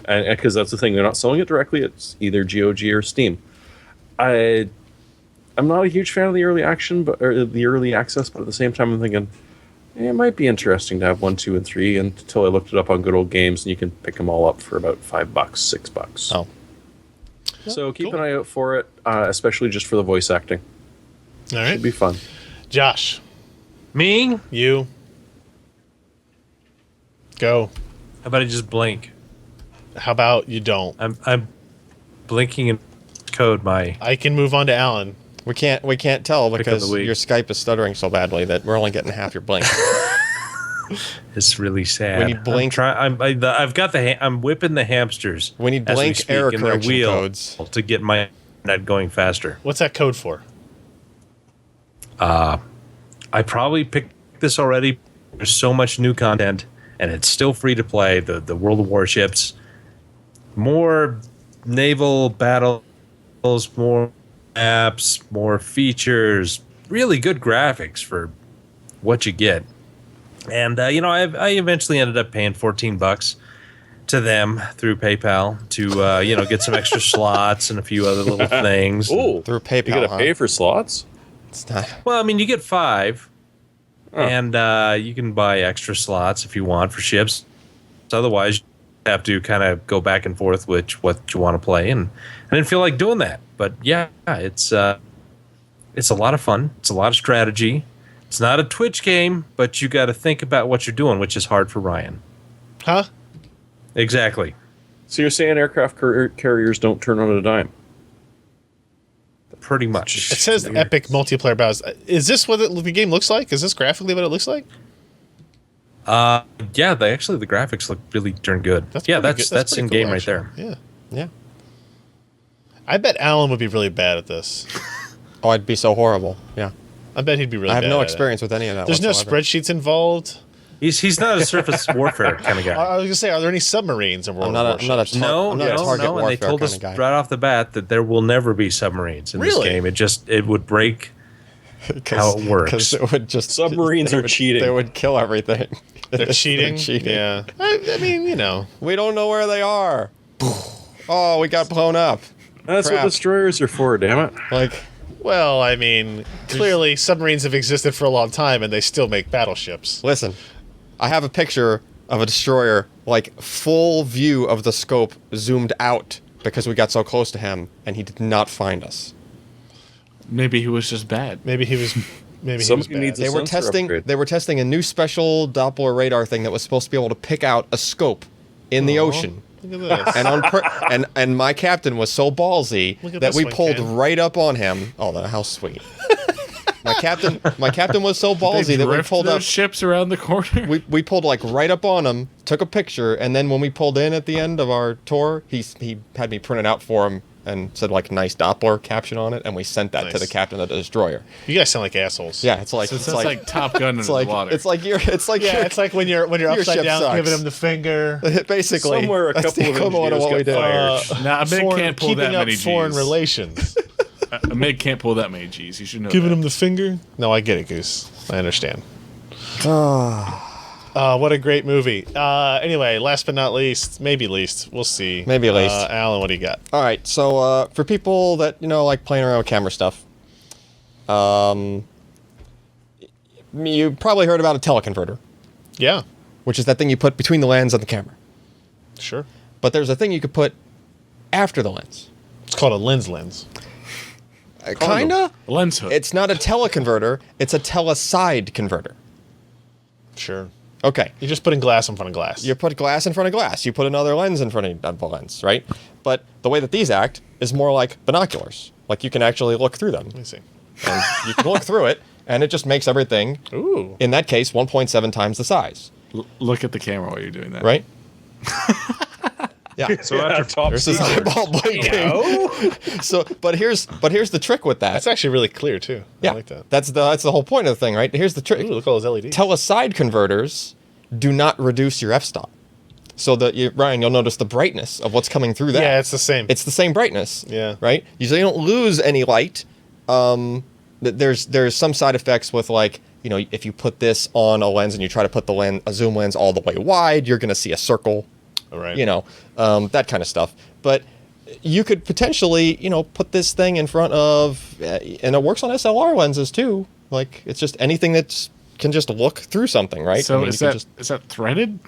[SPEAKER 2] And because that's the thing, they're not selling it directly. It's either GOG or Steam. I'm not a huge fan of the early access, but at the same time, I'm thinking it might be interesting to have 1, 2, and 3. Until I looked it up on Good Old Games, and you can pick them all up for about $5, $6.
[SPEAKER 4] Oh.
[SPEAKER 2] So keep an eye out for it, especially just for the voice acting.
[SPEAKER 1] All right.
[SPEAKER 2] It'd be fun.
[SPEAKER 1] Josh,
[SPEAKER 5] Me?
[SPEAKER 1] you go.
[SPEAKER 5] How about I just blink?
[SPEAKER 1] How about you don't?
[SPEAKER 5] I'm blinking in code my...
[SPEAKER 1] I can move on to Alan.
[SPEAKER 4] We can't tell because
[SPEAKER 5] the week.
[SPEAKER 4] your Skype is stuttering so badly that we're only getting half your blink.
[SPEAKER 5] It's really sad.
[SPEAKER 4] When you blink-
[SPEAKER 5] I'm whipping the hamsters.
[SPEAKER 4] We need
[SPEAKER 5] as
[SPEAKER 4] blink
[SPEAKER 5] speak
[SPEAKER 4] error
[SPEAKER 5] in their
[SPEAKER 4] correction
[SPEAKER 5] wheel
[SPEAKER 4] codes.
[SPEAKER 5] to get my net going faster.
[SPEAKER 1] What's that code for?
[SPEAKER 5] I probably picked this already. There's so much new content, and it's still free to play. The World of Warships, more naval battles, more apps, more features, really good graphics for what you get. And I eventually ended up paying $14 to them through PayPal to get some extra slots and a few other little things.
[SPEAKER 2] Oh,
[SPEAKER 4] Through PayPal,
[SPEAKER 2] you got to
[SPEAKER 4] huh?
[SPEAKER 2] pay for slots?
[SPEAKER 4] It's not.
[SPEAKER 5] Well, I mean, you get 5, and you can buy extra slots if you want for ships. Otherwise, you have to kind of go back and forth with what you want to play, and I didn't feel like doing that. But yeah, it's a lot of fun. It's a lot of strategy. It's not a Twitch game, but you got to think about what you're doing, which is hard for Ryan.
[SPEAKER 1] Huh?
[SPEAKER 5] Exactly.
[SPEAKER 2] So you're saying aircraft carriers don't turn on a dime?
[SPEAKER 5] Pretty much.
[SPEAKER 1] It says epic multiplayer battles. Is this what the game looks like? Is this graphically what it looks like?
[SPEAKER 5] Yeah, the graphics look really darn good.
[SPEAKER 1] That's
[SPEAKER 5] yeah,
[SPEAKER 1] pretty
[SPEAKER 5] that's
[SPEAKER 1] pretty
[SPEAKER 5] in
[SPEAKER 1] cool,
[SPEAKER 5] game right
[SPEAKER 1] actually.
[SPEAKER 5] there.
[SPEAKER 1] Yeah.
[SPEAKER 4] Yeah.
[SPEAKER 1] I bet Alan would be really bad at this.
[SPEAKER 4] Oh, I'd be so horrible. Yeah.
[SPEAKER 1] I bet he'd be really
[SPEAKER 4] I
[SPEAKER 1] bad
[SPEAKER 4] have no
[SPEAKER 1] at
[SPEAKER 4] experience with any of that.
[SPEAKER 1] There's no
[SPEAKER 4] whatsoever.
[SPEAKER 1] spreadsheets involved.
[SPEAKER 5] He's not a surface warfare kind of guy.
[SPEAKER 1] I was gonna say, are there any submarines in World
[SPEAKER 4] I'm not
[SPEAKER 1] War
[SPEAKER 4] a, I'm not a,
[SPEAKER 1] Ships?
[SPEAKER 4] tar- I'm not a target
[SPEAKER 5] and
[SPEAKER 4] warfare
[SPEAKER 5] they told
[SPEAKER 4] kind
[SPEAKER 5] us
[SPEAKER 4] of guy.
[SPEAKER 5] right off the bat that there will never be submarines in
[SPEAKER 1] Really?
[SPEAKER 5] this game. It would break how it works.
[SPEAKER 4] Because it would just
[SPEAKER 2] Submarines are cheating.
[SPEAKER 4] They would kill everything.
[SPEAKER 1] They're cheating.
[SPEAKER 4] cheating.
[SPEAKER 1] Yeah. I mean, you know.
[SPEAKER 4] We don't know where they are. Oh, we got blown up.
[SPEAKER 2] That's
[SPEAKER 4] Crap.
[SPEAKER 2] what destroyers are for, damn it.
[SPEAKER 4] Like,
[SPEAKER 1] Well, I mean, clearly submarines have existed for a long time, and they still make battleships.
[SPEAKER 4] listen, I have a picture of a destroyer, like full view of the scope zoomed out because we got so close to him, and he did not find us.
[SPEAKER 3] Maybe he was just bad.
[SPEAKER 1] Maybe he was. Maybe
[SPEAKER 2] Somebody
[SPEAKER 1] he was
[SPEAKER 2] needs
[SPEAKER 1] bad.
[SPEAKER 2] a
[SPEAKER 4] They were
[SPEAKER 2] sensor
[SPEAKER 4] testing.
[SPEAKER 2] upgrade.
[SPEAKER 4] They were testing a new special Doppler radar thing that was supposed to be able to pick out a scope in the ocean.
[SPEAKER 1] Look at this.
[SPEAKER 4] And and my captain was so ballsy
[SPEAKER 1] Look at
[SPEAKER 4] that
[SPEAKER 1] this
[SPEAKER 4] we
[SPEAKER 1] one,
[SPEAKER 4] pulled
[SPEAKER 1] Ken.
[SPEAKER 4] right up on him. Oh, how sweet! my captain was so
[SPEAKER 3] They
[SPEAKER 4] ballsy that we
[SPEAKER 3] drift
[SPEAKER 4] pulled
[SPEAKER 3] those
[SPEAKER 4] up.
[SPEAKER 3] ships around the corner.
[SPEAKER 4] We pulled like right up on him, took a picture, and then when we pulled in at the end of our tour, he had me print it out for him and said like nice Doppler caption on it, and we sent that to
[SPEAKER 1] Nice.
[SPEAKER 4] the captain of the destroyer.
[SPEAKER 1] You guys sound like assholes.
[SPEAKER 4] Yeah, it's like
[SPEAKER 3] So
[SPEAKER 4] it's
[SPEAKER 3] it's like Top Gun under
[SPEAKER 4] it's like
[SPEAKER 3] the water.
[SPEAKER 4] it's like you're
[SPEAKER 1] Yeah, it's like when you're
[SPEAKER 4] Your
[SPEAKER 1] upside
[SPEAKER 4] ship
[SPEAKER 1] down,
[SPEAKER 4] sucks.
[SPEAKER 1] giving him the finger.
[SPEAKER 4] basically
[SPEAKER 2] Somewhere a
[SPEAKER 4] that's
[SPEAKER 2] couple
[SPEAKER 4] the
[SPEAKER 2] of
[SPEAKER 4] equivalent of
[SPEAKER 2] engineers
[SPEAKER 4] what we
[SPEAKER 2] got
[SPEAKER 4] did.
[SPEAKER 2] fired.
[SPEAKER 3] Nah, a MiG can't pull
[SPEAKER 1] keeping
[SPEAKER 3] that
[SPEAKER 1] up
[SPEAKER 3] many
[SPEAKER 1] foreign
[SPEAKER 3] Gs.
[SPEAKER 1] relations.
[SPEAKER 3] A MiG can't pull that many G's. You should know.
[SPEAKER 1] Giving
[SPEAKER 3] that.
[SPEAKER 1] him the finger? No, I get it, Goose. I understand. What a great movie. Anyway, last but not least, maybe least, we'll see.
[SPEAKER 4] Maybe least.
[SPEAKER 1] Alan, what do you got?
[SPEAKER 4] All right, so for people that like playing around with camera stuff, you probably heard about a teleconverter,
[SPEAKER 1] Yeah,
[SPEAKER 4] which is that thing you put between the lens and the camera.
[SPEAKER 1] sure.
[SPEAKER 4] But there's a thing you could put after the lens.
[SPEAKER 1] It's called a lens.
[SPEAKER 4] Kinda.
[SPEAKER 3] A lens hook.
[SPEAKER 4] It's not a teleconverter. It's a teleside converter.
[SPEAKER 1] Sure.
[SPEAKER 4] Okay.
[SPEAKER 1] You're just putting glass in front of glass.
[SPEAKER 4] You put glass in front of glass. You put another lens in front of the lens, right? But the way that these act is more like binoculars. Like you can actually look through them.
[SPEAKER 1] Let me see.
[SPEAKER 4] And you can look through it, and it just makes everything,
[SPEAKER 1] Ooh.
[SPEAKER 4] in that case, 1.7 times the size,
[SPEAKER 3] Look at the camera while you're doing that.
[SPEAKER 4] right? Yeah.
[SPEAKER 5] So after
[SPEAKER 2] top
[SPEAKER 4] There's this
[SPEAKER 2] secret.
[SPEAKER 4] eyeball blinking. So, but here's the trick with that.
[SPEAKER 1] That's actually really clear, too.
[SPEAKER 4] Yeah,
[SPEAKER 1] I like that.
[SPEAKER 4] that's the whole point of the thing, right? Here's the trick.
[SPEAKER 1] Ooh, look at all those LEDs.
[SPEAKER 4] Teleside converters do not reduce your f-stop. So Ryan, you'll notice the brightness of what's coming through that.
[SPEAKER 1] Yeah, it's the same.
[SPEAKER 4] It's the same brightness.
[SPEAKER 1] Yeah.
[SPEAKER 4] Right? You don't lose any light. There's some side effects with like, if you put this on a lens and you try to put a zoom lens all the way wide, you're going to see a circle.
[SPEAKER 1] All right.
[SPEAKER 4] That kind of stuff. But you could potentially, put this thing in front of, and it works on SLR lenses too. Like it's just anything that can just look through something, right?
[SPEAKER 3] So
[SPEAKER 4] I mean,
[SPEAKER 3] is
[SPEAKER 4] you
[SPEAKER 3] that
[SPEAKER 4] can
[SPEAKER 3] is that threaded?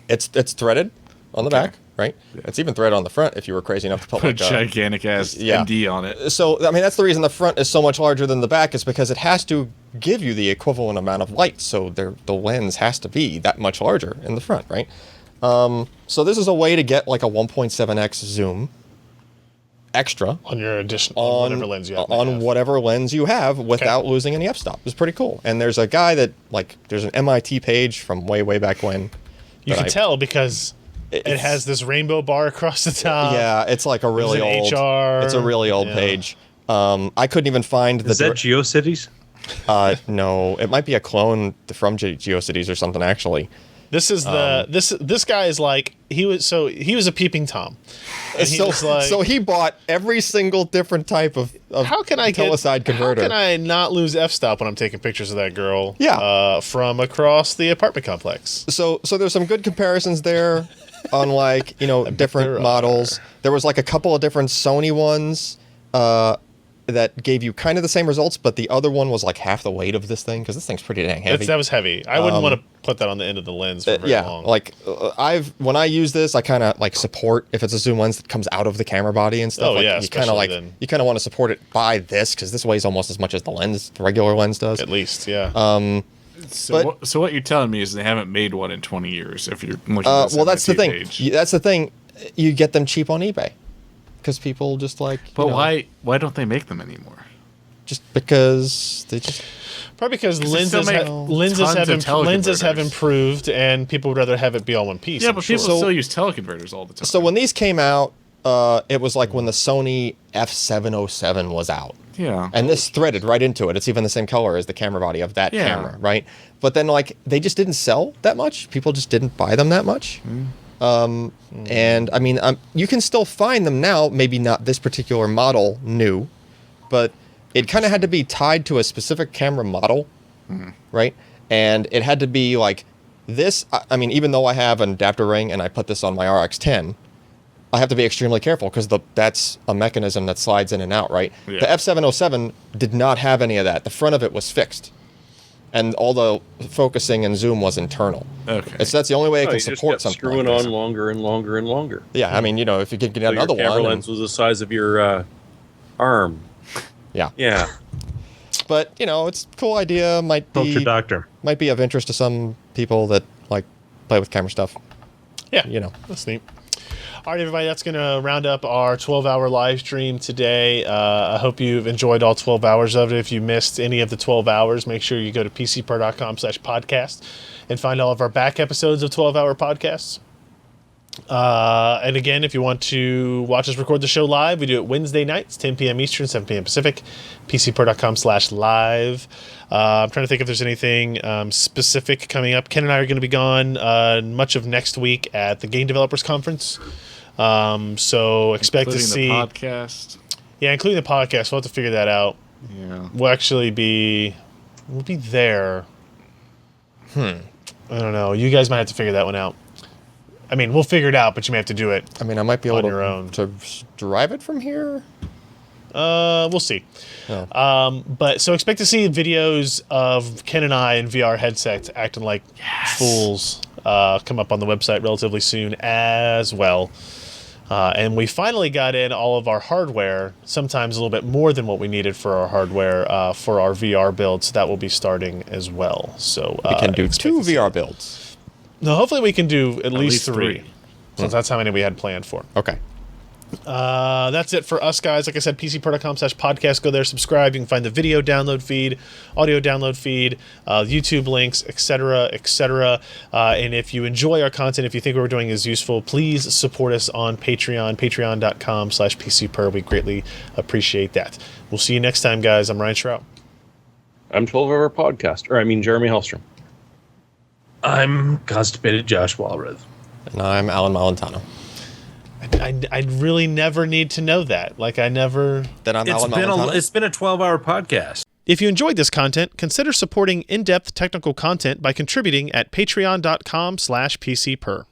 [SPEAKER 4] it's threaded on the back, right? It's even threaded on the front if you were crazy enough to put
[SPEAKER 3] Put a
[SPEAKER 4] like
[SPEAKER 3] gigantic ass
[SPEAKER 4] yeah.
[SPEAKER 3] MD on it.
[SPEAKER 4] So I mean that's the reason the front is so much larger than the back is because it has to give you the equivalent amount of light. So the lens has to be that much larger in the front, right? So this is a way to get like a 1.7x zoom extra
[SPEAKER 1] On your on whatever lens you have.
[SPEAKER 4] whatever lens you have without losing any f-stop. It's pretty cool. And there's a guy that there's an MIT page from way back when.
[SPEAKER 1] You
[SPEAKER 4] that
[SPEAKER 1] can tell because it
[SPEAKER 4] it's-
[SPEAKER 1] has this rainbow bar across the top.
[SPEAKER 4] Yeah, it's like a really
[SPEAKER 1] There's an
[SPEAKER 4] old.
[SPEAKER 1] HR.
[SPEAKER 4] It's a really old
[SPEAKER 1] Yeah.
[SPEAKER 4] page. I couldn't even find the.
[SPEAKER 5] is that GeoCities?
[SPEAKER 4] No, it might be a clone from GeoCities or something actually.
[SPEAKER 1] This is the this guy is like he was a peeping Tom. And he was like,
[SPEAKER 4] So he bought every single different type of
[SPEAKER 1] how can I
[SPEAKER 4] Teleside converter.
[SPEAKER 1] How can I not lose f-stop when I'm taking pictures of that girl?
[SPEAKER 4] Yeah.
[SPEAKER 1] From across the apartment complex.
[SPEAKER 4] So there's some good comparisons there on like
[SPEAKER 1] there
[SPEAKER 4] different
[SPEAKER 1] are.
[SPEAKER 4] models. There was like a couple of different Sony ones that gave you kind of the same results, but the other one was like half the weight of this thing because this thing's pretty dang heavy.
[SPEAKER 1] That was heavy. I wouldn't want to put that on the end of the lens for very long.
[SPEAKER 4] like when I use this, I kind of like support if it's a zoom lens that comes out of the camera body and stuff.
[SPEAKER 1] Oh,
[SPEAKER 4] like,
[SPEAKER 1] yeah,
[SPEAKER 4] you kind of
[SPEAKER 1] especially
[SPEAKER 4] like
[SPEAKER 1] then.
[SPEAKER 4] you kind of want to support it by this because this weighs almost as much as the regular lens does.
[SPEAKER 1] At least, yeah.
[SPEAKER 3] So what you're telling me is they haven't made one in 20 years. If you're looking at this
[SPEAKER 4] Well, that's the
[SPEAKER 3] MIT
[SPEAKER 4] thing.
[SPEAKER 3] page.
[SPEAKER 4] That's the thing. You get them cheap on eBay because people just like.
[SPEAKER 3] But why don't they make them anymore?
[SPEAKER 4] Just because they just.
[SPEAKER 1] Probably because
[SPEAKER 3] they
[SPEAKER 1] lenses
[SPEAKER 3] still make
[SPEAKER 1] lenses have
[SPEAKER 3] teleconverters.
[SPEAKER 1] improved, and people would rather have it be all one piece.
[SPEAKER 3] Yeah,
[SPEAKER 1] I'm
[SPEAKER 3] but
[SPEAKER 1] sure.
[SPEAKER 3] people still use teleconverters all the time.
[SPEAKER 4] So when these came out, it was like when the Sony f707 was out.
[SPEAKER 3] Yeah.
[SPEAKER 4] And this threaded right into it. It's even the same color as the camera body of that camera, right? But then, like, they just didn't sell that much. People just didn't buy them that much. And, I mean, you can still find them now. Maybe not this particular model new, but it kind of had to be tied to a specific camera model, right? And it had to be, like, this. I mean, even though I have an adapter ring and I put this on my RX-10, I have to be extremely careful because that's a mechanism that slides in and out, right?
[SPEAKER 3] Yeah.
[SPEAKER 4] The f707 did not have any of that. The front of it was fixed. And all the focusing and zoom was internal.
[SPEAKER 3] Okay.
[SPEAKER 4] So that's the only way it
[SPEAKER 2] Oh,
[SPEAKER 4] can
[SPEAKER 2] you just
[SPEAKER 4] support
[SPEAKER 2] kept
[SPEAKER 4] something
[SPEAKER 2] screwing
[SPEAKER 4] like this.
[SPEAKER 2] on longer and longer and longer.
[SPEAKER 4] Yeah, I mean, you know, if you could get
[SPEAKER 2] So
[SPEAKER 4] another
[SPEAKER 2] your camera
[SPEAKER 4] one.
[SPEAKER 2] lens was the size of your arm.
[SPEAKER 4] Yeah.
[SPEAKER 2] Yeah.
[SPEAKER 4] But, you know, it's a cool idea. Might
[SPEAKER 5] Talk to your
[SPEAKER 4] be
[SPEAKER 5] doctor.
[SPEAKER 4] of interest to some people that, like, play with camera stuff.
[SPEAKER 1] Yeah,
[SPEAKER 4] You know.
[SPEAKER 1] that's neat. All right, everybody, that's going to round up our 12-hour live stream today. I hope you've enjoyed all 12 hours of it. If you missed any of the 12 hours, make sure you go to pcper.com/podcast and find all of our back episodes of 12-hour podcasts. And again, if you want to watch us record the show live, we do it Wednesday nights, 10 p.m. Eastern, 7 p.m. Pacific, pcper.com/live. I'm trying to think if there's anything specific coming up. Ken and I are going to be gone much of next week at the Game Developers Conference. So expect
[SPEAKER 3] Including
[SPEAKER 1] to see
[SPEAKER 3] the podcast.
[SPEAKER 1] Yeah, including the podcast. We'll have to figure that out.
[SPEAKER 3] Yeah.
[SPEAKER 1] We'll be there. I don't know. You guys might have to figure that one out. I mean, we'll figure it out, but you may have to do it.
[SPEAKER 4] I mean, I might be
[SPEAKER 1] On
[SPEAKER 4] able
[SPEAKER 1] your own.
[SPEAKER 4] to drive it from here.
[SPEAKER 1] We'll see.
[SPEAKER 4] Oh.
[SPEAKER 1] But so expect to see videos of Ken and I in VR headsets acting like fools come up on the website relatively soon as well. And we finally got in all of our hardware, sometimes a little bit more than what we needed for our hardware for our VR build. So that will be starting as well. So
[SPEAKER 4] We can do
[SPEAKER 1] expect
[SPEAKER 4] 2
[SPEAKER 1] to see-
[SPEAKER 4] VR builds.
[SPEAKER 1] No, hopefully we can do at least
[SPEAKER 3] least
[SPEAKER 1] 3.
[SPEAKER 3] three.
[SPEAKER 1] Since that's how many we had planned for.
[SPEAKER 4] Okay.
[SPEAKER 1] That's it for us, guys. Like I said, pcper.com/podcast. Go there, subscribe. You can find the video download feed, audio download feed, YouTube links, etc., etc. And if you enjoy our content, if you think what we're doing is useful, please support us on Patreon, patreon.com/pcper. We greatly appreciate that. We'll see you next time, guys. I'm Ryan Shrout.
[SPEAKER 2] I'm 12-hour podcast. Or, I mean, Jeremy Hellstrom.
[SPEAKER 5] I'm constipated Josh Walrath.
[SPEAKER 4] And I'm Alan Malentano.
[SPEAKER 1] I really never need to know that. Like, I never...
[SPEAKER 4] Then I'm Alan Malentano.
[SPEAKER 5] It's been a 12-hour podcast.
[SPEAKER 1] If you enjoyed this content, consider supporting in-depth technical content by contributing at patreon.com/pcper.